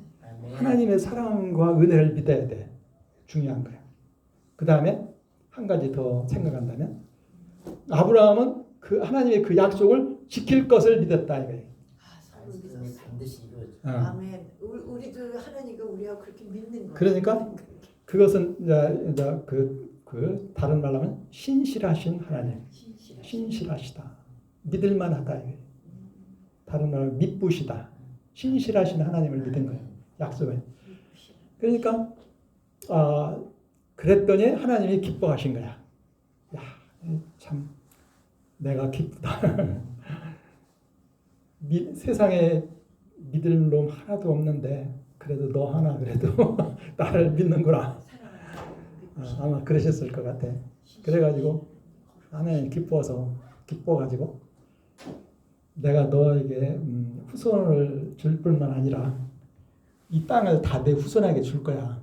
하나님의 사랑과 은혜를 믿어야 돼. 중요한 거야. 그 다음에 한 가지 더 생각한다면 아브라함은 그 하나님의 그 약속을 지킬 것을 믿었다 이거예요. 반드시 이루어져. 아멘. 우리도 하나님과 우리가 그렇게 믿는 거예요. 그러니까 그것은 이제 그 다른 말로 하면 신실하신 하나님, 신실하시다, 믿을만하다. 이게. 다른 말로 믿부시다, 신실하신 하나님을 믿은 거예요. 약속을. 그러니까 그랬더니 하나님이 기뻐하신 거야. 야, 참 내가 기쁘다. 세상에 믿을 놈 하나도 없는데 그래도 너 하나 그래도 나를 믿는구나. 아마 그러셨을 것 같아. 그래가지고 하나님 기뻐가지고 내가 너에게 후손을 줄 뿐만 아니라 이 땅을 다 내 후손에게 줄 거야.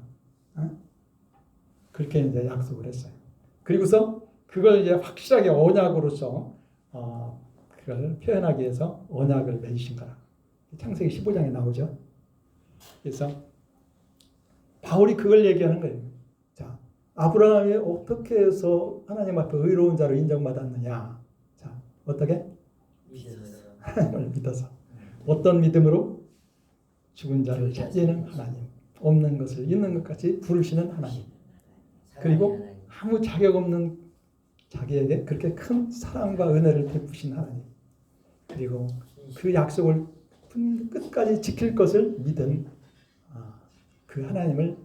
그렇게 이제 약속을 했어요. 그리고서 그걸 이제 확실하게 언약으로서 그걸 표현하기 위해서 언약을 맺으신 거라. 창세기 15장에 나오죠. 그래서 바울이 그걸 얘기하는 거예요. 자, 아브라함이 어떻게 해서 하나님 앞에 의로운 자로 인정받았느냐? 자, 어떻게? 하나님을 믿어서. 어떤 믿음으로? 죽은 자를 찾는 하나님, 없는 것을 있는 것 같이 부르시는 하나님. 그리고 아무 자격 없는 자기에게 그렇게 큰 사랑과 은혜를 베푸신 하나님. 그리고 그 약속을 끝까지 지킬 것을 믿은 그 하나님을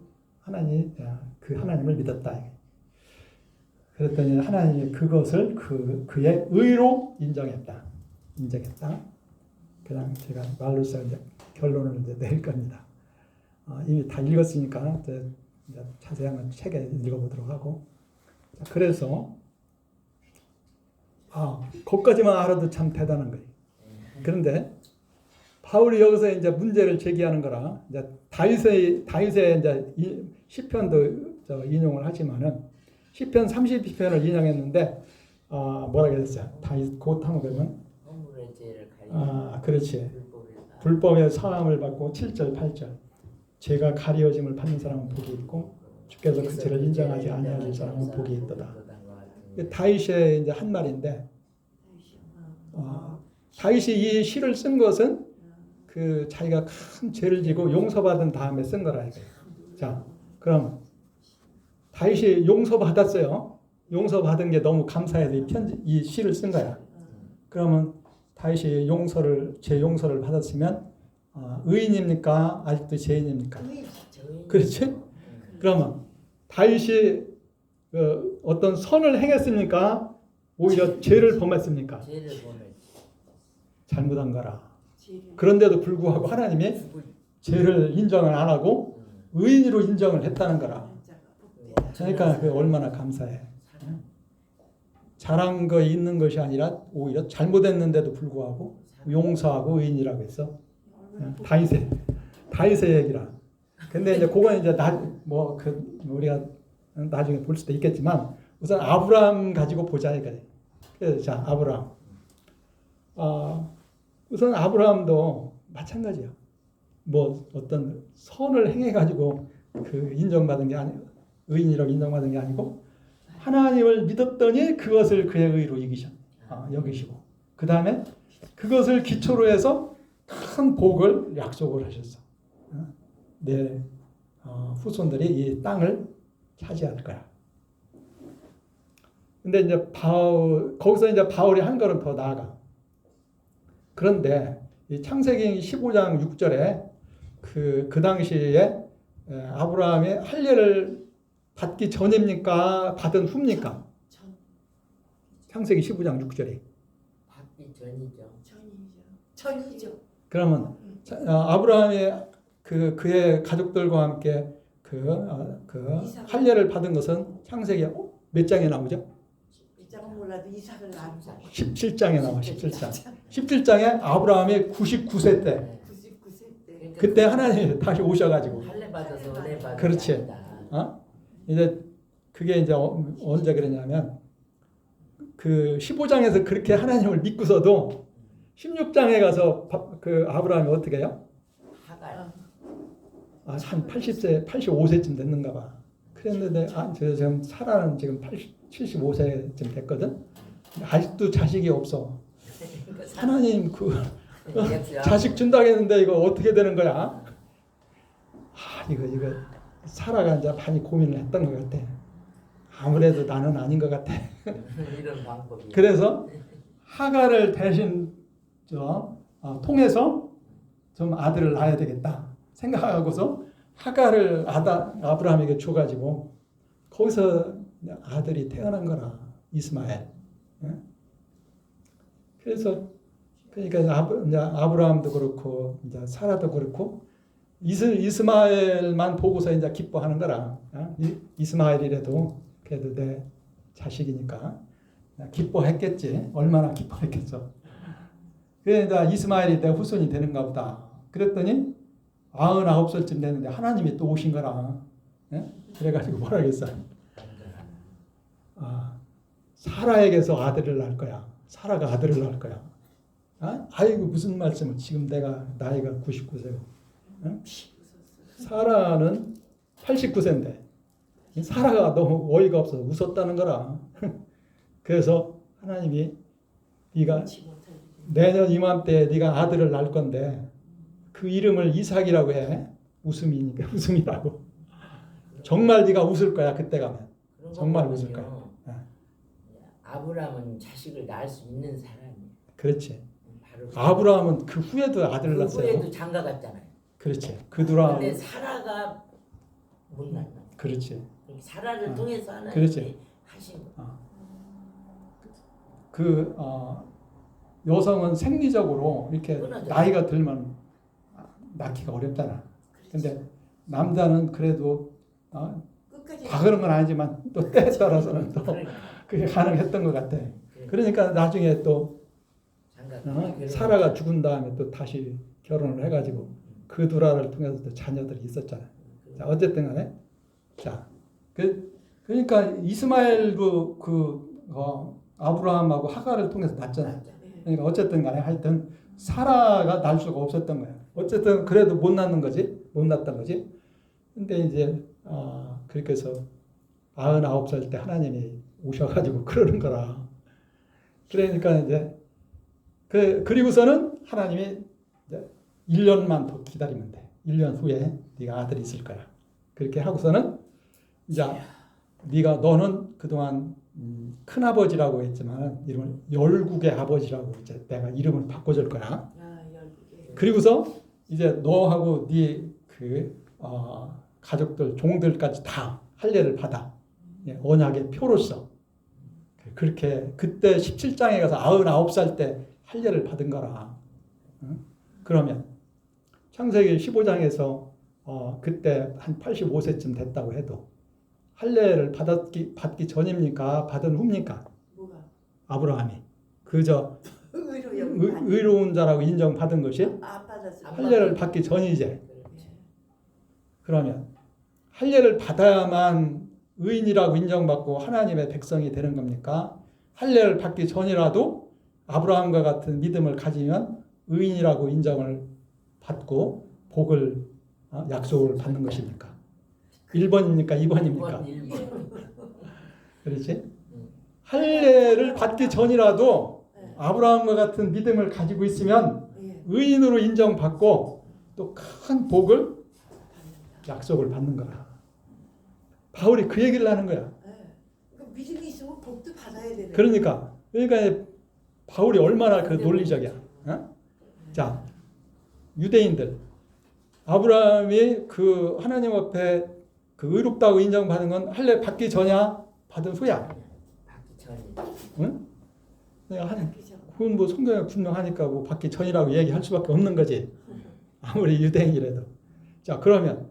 믿었다. 그랬더니 하나님이 그것을 그의 의로 인정했다. 그냥 제가 말로써 이제 결론을 이제 낼 겁니다. 이미 다 읽었으니까 이제 자세한 책에 읽어보도록 하고. 자, 그래서 거기까지만 알아도 참 대단한 거예요. 그런데 바울이 여기서 이제 문제를 제기하는 거라 이제 다윗의 이제 시편도 인용을 하지만은 시편 32편을 인용했는데 뭐라 그랬어요? 다윗 곧하면 보면 허물의 죄를 그렇지. 불법의 사함을 받고 7절 8절 죄가 가리워짐을 받는 사람은 복이 있고 주께서 그 죄를 인정하지 아니하실 사람은 복이 있도다. 다윗의 이제 한 말인데 다윗이 이 시를 쓴 것은 그 자기가 큰 죄를 지고 용서받은 다음에 쓴 거라 이거예요. 자, 그럼 다윗이 용서받았어요. 용서받은 게 너무 감사해서 이 시를 쓴 거야. 그러면 다윗이 죄 용서를 받았으면 의인입니까? 아직도 죄인입니까? 그렇지? 그러면 다윗이 어떤 선을 행했습니까? 오히려 죄를 범했습니까? 잘못한 거라. 그런데도 불구하고 하나님이 죄를 인정을 안 하고 의인으로 인정을 했다는 거라. 그러니까 얼마나 감사해. 잘한 거 있는 것이 아니라 오히려 잘못했는데도 불구하고 용서하고 의인이라고 했어. 다윗의 얘기라. 근데 이제 그건 이제 우리가 나중에 볼 수도 있겠지만 우선 아브라함 가지고 보자 이거예요. 그래서 자, 아브라함. 우선 아브라함도 마찬가지야. 어떤 선을 행해 가지고 그 인정받은 게 아니고 의인이라고 인정받은 게 아니고 하나님을 믿었더니 그것을 그의 의로 여기시고 그 다음에 그것을 기초로 해서 큰 복을 약속을 하셨어. 내 후손들이 이 땅을 차지할 거야. 근데 이제 거기서 이제 바울이 한 걸음 더 나아가. 그런데 이 창세기 15장 6절에 그 당시에 아브라함이 할례를 받기 전입니까? 받은 후입니까? 창세기 15장 6절에. 받기 전이죠. 전이죠. 그러면 아브라함이 그의 가족들과 함께 할례를 받은 것은 창세기 몇 장에 나오죠? 1장은 몰라도 이삭을 낳았죠. 17장에 나와. 17장에 아브라함이 99세 때. 99세 때. 그때 하나님이 다시 오셔가지고. 할례 받아서 은혜 받아. 그렇지. 이제 그게 이제 언제 그러냐면 그 15장에서 그렇게 하나님을 믿고서도 16장에 가서 그 아브라함이 어떻게 해요? 한 80세, 85세쯤 됐는가 봐. 그랬는데 지금 사라는 지금 75세쯤 됐거든. 아직도 자식이 없어. 하나님 자식 준다고 했는데 이거 어떻게 되는 거야? 이거 사라가 이제 많이 고민을 했던 것 같아. 아무래도 나는 아닌 것 같아. 이런 방법이. 그래서 하가를 대신 통해서 좀 아들을 낳아야 되겠다 생각하고서 하가를 아브라함에게 줘가지고 거기서 아들이 태어난 거라. 이스마엘. 그래서 그러니까 아브라함도 그렇고 이제 사라도 그렇고 이스마엘만 보고서 이제 기뻐하는 거라. 이스마엘이라도 그래도 내 자식이니까 기뻐했겠지. 얼마나 기뻐했겠어. 그래서 이스마엘이 내 후손이 되는가 보다. 그랬더니 99살쯤 됐는데 하나님이 또 오신 거라. 그래가지고 뭐라 그랬어? 사라에게서 아들을 낳을 거야. 사라가 아들을 낳을 거야. 아이고 무슨 말씀을. 지금 내가 나이가 99세고 사라는 89세인데 사라가 너무 어이가 없어서 웃었다는 거라. 그래서 하나님이 네가 내년 이맘때 네가 아들을 낳을 건데 그 이름을 이삭이라고 해. 웃음이니까 웃음이라고. 정말 네가 웃을 거야 그때 가면. 정말 웃을 거야. 아브라함은 자식을 낳을 수 있는 사람이에요. 그렇지. 바로 아브라함은 그 후에도 아들을 그 낳았어요. 후에도 장가 갔잖아요. 그렇지. 그들아. 근데 사라가 못 낳나. 그렇지. 사라를 통해서 하나님이 그렇지. 하신 거. 여성은 생리적으로 이렇게 끊어져. 나이가 들면 낳기가 어렵잖아. 근데 남자는 그래도 끝까지 다 그런 건 아니지만 또 때에 따라서는 또 그러니까. 그게 가능했던 것 같아. 그러니까 나중에 또 사라가 죽은 다음에 또 다시 결혼을 해가지고 그 두라를 통해서 또 자녀들이 있었잖아. 자, 어쨌든 간에 자, 그러니까 이스마엘도 아브라함하고 하가를 통해서 낳잖아. 그러니까 어쨌든 간에 하여튼 사라가 낳을 수가 없었던 거야. 어쨌든 그래도 못 낳는 거지. 못 낳았던 거지. 근데 이제 그렇게 해서 99살 때 하나님이 오셔가지고 그러는 거라. 그러니까 이제 그리고서는 하나님이 이제 1년만 더 기다리면 돼. 1년 후에 네가 아들이 있을 거야. 그렇게 하고서는 이제 너는 그동안 큰아버지라고 했지만 이름을 열국의 아버지라고 이제 내가 이름을 바꿔줄 거야. 그리고서 이제 너하고 네 가족들 종들까지 다 할례를 받아. 언약의 표로서. 그렇게 그때 17장에 가서 99살 때 할례를 받은 거라. 그러면 창세기 15장에서 그때 한 85세쯤 됐다고 해도 할례를 받기 전입니까? 받은 후입니까? 뭐가? 아브라함이. 그저 의로운 의로운 자라고 인정받은 것이 받았어요. 할례를 받기 전이지. 그러면 할례를 받아야만 의인이라고 인정받고 하나님의 백성이 되는 겁니까? 할례를 받기 전이라도 아브라함과 같은 믿음을 가지면 의인이라고 인정을 받고 복을 약속을 받는 것입니까? 1번입니까? 2번입니까? 1번. 그렇지? 할례를 받기 전이라도 아브라함과 같은 믿음을 가지고 있으면 의인으로 인정받고 또 큰 복을 약속을 받는 거라. 바울이 그 얘기를 하는 거야. 믿음이 있으면 복도 받아야 되는. 그러니까 바울이 얼마나 그 논리적이야. 자, 유대인들 아브라함이 그 하나님 앞에 그 의롭다고 인정받은 건 할례 받기 전이야, 받은 후야. 받기 전이. 응? 내가 그건 뭐 성경에 분명하니까 뭐 받기 전이라고 얘기할 수밖에 없는 거지. 아무리 유대인이라도. 자, 그러면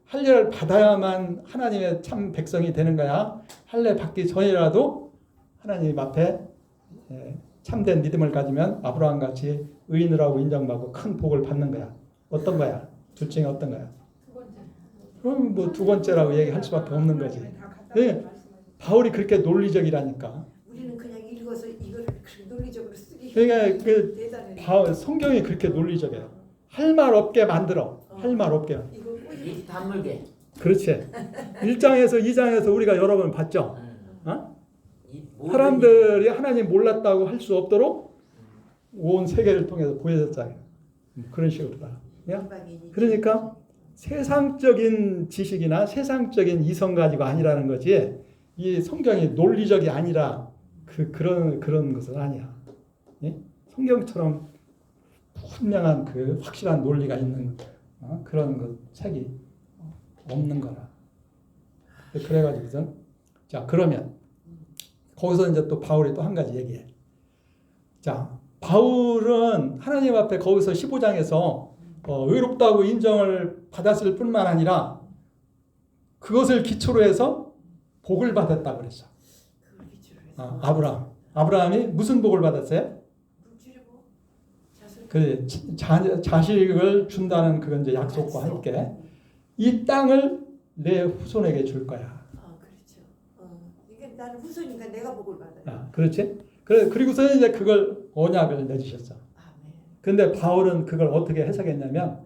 할례를 받아야만 하나님의 참 백성이 되는 거야. 할례 받기 전이라도 하나님 앞에 참된 믿음을 가지면 아브라함 같이 의인이라고 인정받고 큰 복을 받는 거야. 어떤 거야? 둘 중에 어떤 거야? 그럼 뭐 두 번째라고 얘기할 수밖에 없는 거지. 네. 바울이 그렇게 논리적이라니까. 우리는 그냥 읽어서 이걸 논리적으로 쓰기. 그러니까 성경이 그렇게 논리적이야. 할 말 없게 만들어. 할 말 없게. 입 다물게. 그렇지. 1장에서 2장에서 우리가 여러 번 봤죠. 사람들이 하나님 몰랐다고 할 수 없도록 온 세계를 통해서 보여줬잖아요. 그런 식으로. 그러니까 세상적인 지식이나 세상적인 이성 가지고 아니라는 거지. 이 성경이 논리적이 아니라 그런 것은 아니야. 예? 성경처럼 분명한 그 확실한 논리가 있는 그런 것 책이 없는 거라. 그래가지고선 자 그러면 거기서 이제 또 바울이 또 한 가지 얘기해. 자 바울은 하나님 앞에 거기서 15장에서 의롭다고 인정을 받았을 뿐만 아니라 그것을 기초로 해서 복을 받았다고 그랬어. 아브라함이 무슨 복을 받았어요? 그 자식을 준다는 그건 이제 약속과 함께 이 땅을 내 후손에게 줄 거야. 그렇죠. 이게 나는 후손이니까 내가 복을 받아요. 그렇지? 그리고서 이제 그걸 언약을 내주셨어. 근데 바울은 그걸 어떻게 해석했냐면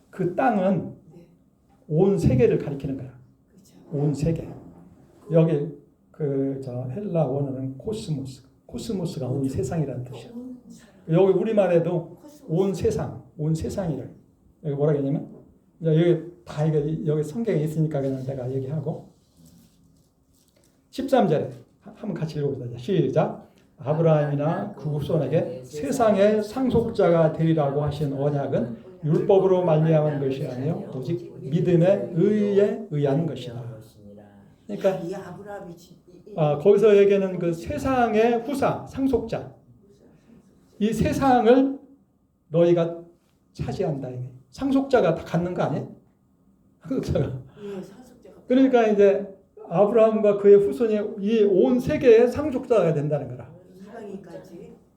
그 땅은 온 세계를 가리키는 거야. 온 세계. 여기 저 헬라 원어는 코스모스가 온 세상이라는 뜻이야. 여기 우리말에도 온 세상이를 여기 뭐라 했냐면 여기 다 이게 여기 성경에 있으니까 그냥 내가 얘기하고 13절에 한번 같이 읽어보자. 시작. 아브라함이나 그 후손에게 세상의 상속자가 되리라고 하신 언약은 율법으로 말미암은 것이 아니요 오직 믿음의 의에 의한 것이다. 그러니까 이 아브라함이 거기서 얘기하는 그 세상의 후사, 상속자. 이 세상을 너희가 차지한다. 이게. 상속자가 다 갖는 거 아니에요? 상속자가. 그러니까 이제 아브라함과 그의 후손이 이 온 세계의 상속자가 된다는 거라.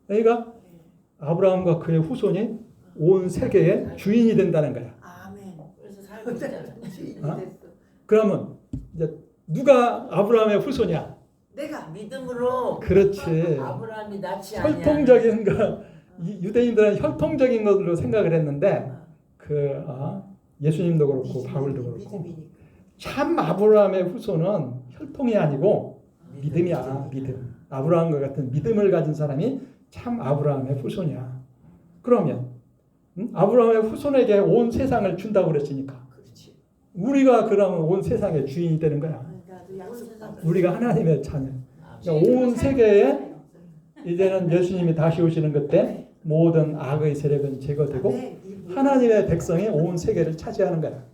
그러니까 아브라함과 그의 후손이 온 세계의 주인이 된다는 거야. 아멘. 그래서 살고 있잖아. 그러면 이제 누가 아브라함의 후손이야? 내가 믿음으로. 그렇지. 아브라함이 낫지 않냐. 혈통적인 거 유대인들은 혈통적인 것으로 생각을 했는데 예수님도 그렇고 바울도 그렇고 참 아브라함의 후손은 혈통이 아니고 믿음이야. 믿음. 아브라함과 같은 믿음을 가진 사람이 참 아브라함의 후손이야. 그러면 아브라함의 후손에게 온 세상을 준다고 그랬으니까 우리가 그러면 온 세상의 주인이 되는 거야. 우리가 하나님의 자녀. 그러니까 온 세계에 이제는 예수님이 다시 오시는 그때 모든 악의 세력은 제거되고 하나님의 백성이 온 세계를 차지하는 거야.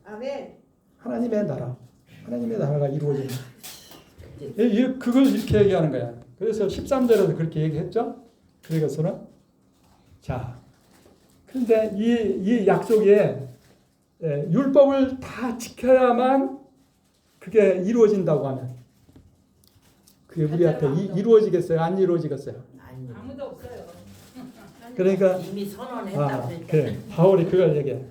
하나님의 나라가 이루어지는 거야. 그걸 이렇게 얘기하는 거야. 그래서 13절에도 그렇게 얘기했죠. 그래서는 자, 그런데 이 약속에 율법을 다 지켜야만 그게 이루어진다고 하면 그게 우리한테 이루어지겠어요? 안 이루어지겠어요? 아무도 없어요. 그러니까 이미 선언했다. 그래. 바울이 그걸 얘기해.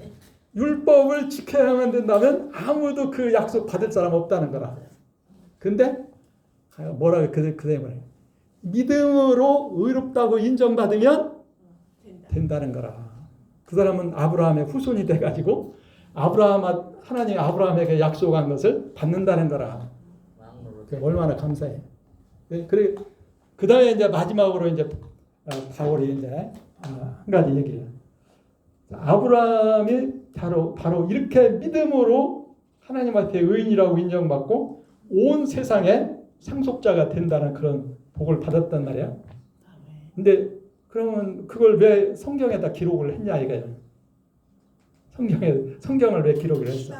율법을 지켜야만 된다면 아무도 그 약속 받을 사람 없다는 거라. 근데 뭐라고 그대 말해. 믿음으로 의롭다고 인정받으면 된다는 거라. 그 사람은 아브라함의 후손이 돼가지고 하나님이 아브라함에게 약속한 것을 받는다는 거라. 얼마나 감사해. 그래 그 다음에 이제 마지막으로 이제 바울이 이제 한 가지 얘기해요. 아브라함이 바로 이렇게 믿음으로 하나님 앞에 의인이라고 인정받고 온 세상에 상속자가 된다는 그런 복을 받았단 말이야. 근데 그러면 그걸 왜 성경에다 기록을 했냐 이거예요. 성경을 왜 기록을 했어?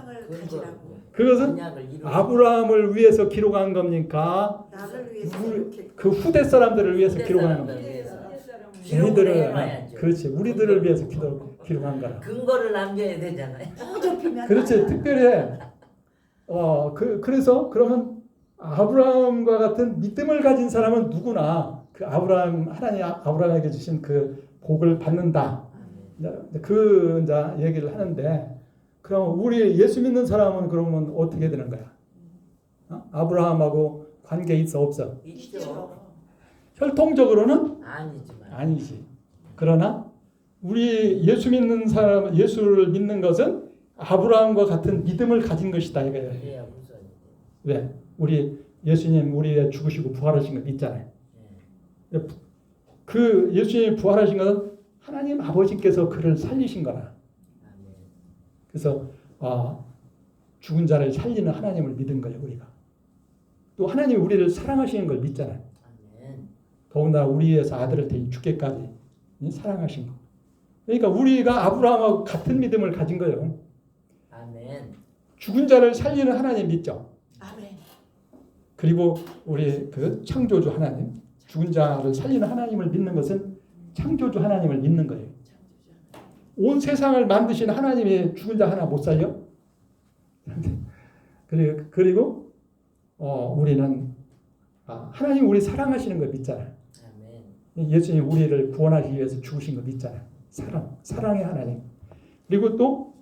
그것은 아브라함을 위해서 기록한 겁니까? 그 후대 사람들을 위해서 기록한 겁니다. 우리들을 위해서 기록한 거라. 근거를 남겨야 되잖아요. 그렇지. 특별히 그래서 그러면 아브라함과 같은 믿음을 가진 사람은 누구나 그 하나님 아브라함에게 주신 그 복을 받는다. 그 이제 얘기를 하는데 그럼 우리 예수 믿는 사람은 그러면 어떻게 되는 거야? 아브라함하고 관계 있어 없어? 있죠. 혈통적으로는 아니지만. 아니지. 그러나 우리 예수 믿는 사람, 예수를 믿는 것은 아브라함과 같은 믿음을 가진 것이다 이거예요. 왜? 우리 예수님 우리의 죽으시고 부활하신 거 있잖아요. 그 예수님이 부활하신 것은 하나님 아버지께서 그를 살리신 거라. 그래서 죽은 자를 살리는 하나님을 믿은 거예요. 우리가. 또 하나님이 우리를 사랑하시는 걸 믿잖아요. 아멘. 더군다나 우리 위해서 아들을 대신 죽게까지 사랑하신 거. 그러니까 우리가 아브라함하고 같은 믿음을 가진 거예요. 아멘. 죽은 자를 살리는 하나님 믿죠. 아멘. 그리고 우리 그 창조주 하나님, 죽은 자를 살리는 하나님을 믿는 것은 창조주 하나님을 믿는 거예요. 온 세상을 만드신 하나님이 죽은 자 하나 못 살려? 그리고 우리는 하나님 우리 사랑하시는 걸 믿잖아요. 아멘. 예수님 우리를 구원하기 위해서 죽으신 거 믿잖아요. 사랑의 하나님. 그리고 또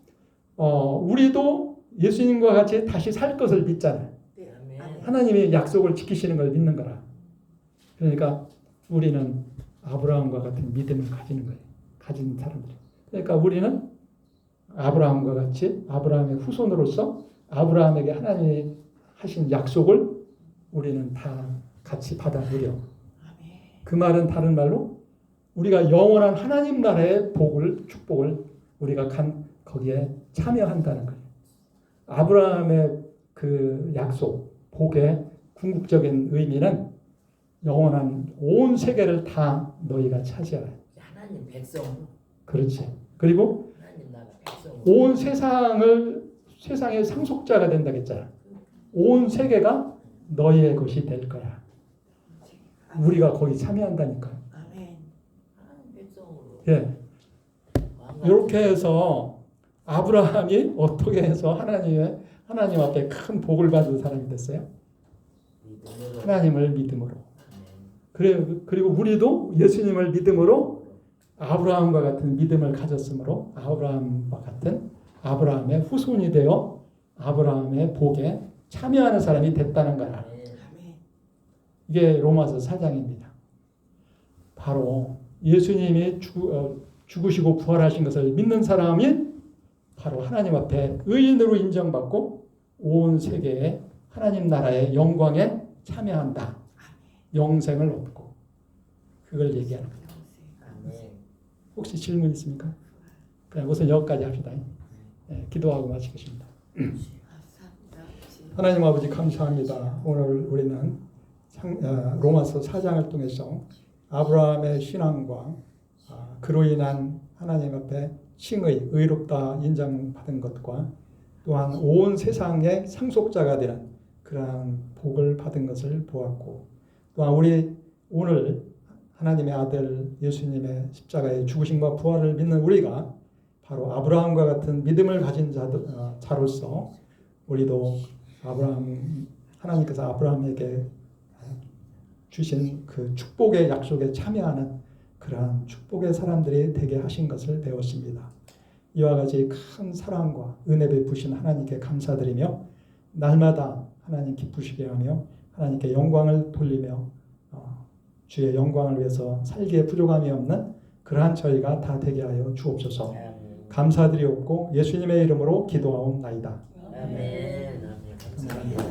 우리도 예수님과 같이 다시 살 것을 믿잖아요. 네. 아멘. 하나님이 약속을 지키시는 걸 믿는 거라. 그러니까 우리는 아브라함과 같은 믿음을 가지는 거예요. 가진 사람들. 그러니까 우리는 아브라함과 같이 아브라함의 후손으로서 아브라함에게 하나님이 하신 약속을 우리는 다 같이 받아들여. 그 말은 다른 말로 우리가 영원한 하나님 나라의 축복을 우리가 거기에 참여한다는 거예요. 아브라함의 그 약속, 복의 궁극적인 의미는 영원한 온 세계를 다 너희가 차지하라. 하나님 백성. 그렇지. 그리고 하나님 나라 백성. 온 세상의 상속자가 된다 했잖아. 온 세계가 너희의 것이 될 거야. 우리가 거기 참여한다니까. 아멘. 하나님 백성으로. 예. 이렇게 해서 아브라함이 어떻게 해서 하나님 앞에 큰 복을 받은 사람이 됐어요? 믿음으로. 하나님을 믿음으로. 아멘. 그리고 우리도 예수님을 믿음으로 아브라함과 같은 믿음을 가졌으므로 아브라함과 같은 아브라함의 후손이 되어 아브라함의 복에 참여하는 사람이 됐다는 거야. 아멘. 아멘. 이게 로마서 4장입니다. 바로 예수님이 죽으시고 부활하신 것을 믿는 사람이 바로 하나님 앞에 의인으로 인정받고 온 세계에 하나님 나라의 영광에 참여한다. 영생을 얻고 그걸 얘기하는 거예요. 아멘. 혹시 질문 있습니까? 그냥 우선 여기까지 합시다. 네, 기도하고 마치겠습니다. 하나님 아버지 감사합니다. 오늘 우리는 로마서 4장을 통해서 아브라함의 신앙과 그로 인한 하나님 앞에 칭의, 의롭다 인정받은 것과 또한 온 세상의 상속자가 되는 그러한 복을 받은 것을 보았고 또한 우리 오늘 하나님의 아들 예수님의 십자가의 죽으심과 부활을 믿는 우리가 바로 아브라함과 같은 믿음을 가진 자로서 우리도 하나님께서 아브라함에게 주신 그 축복의 약속에 참여하는 그러한 축복의 사람들이 되게 하신 것을 배웠습니다. 이와 같이 큰 사랑과 은혜 베푸신 하나님께 감사드리며 날마다 하나님 기쁘시게 하며 하나님께 영광을 돌리며 주의 영광을 위해서 살기에 부족함이 없는 그러한 저희가 다 되게 하여 주옵소서. 감사드리옵고 예수님의 이름으로 기도하옵나이다. 아멘. 아멘. 감사합니다.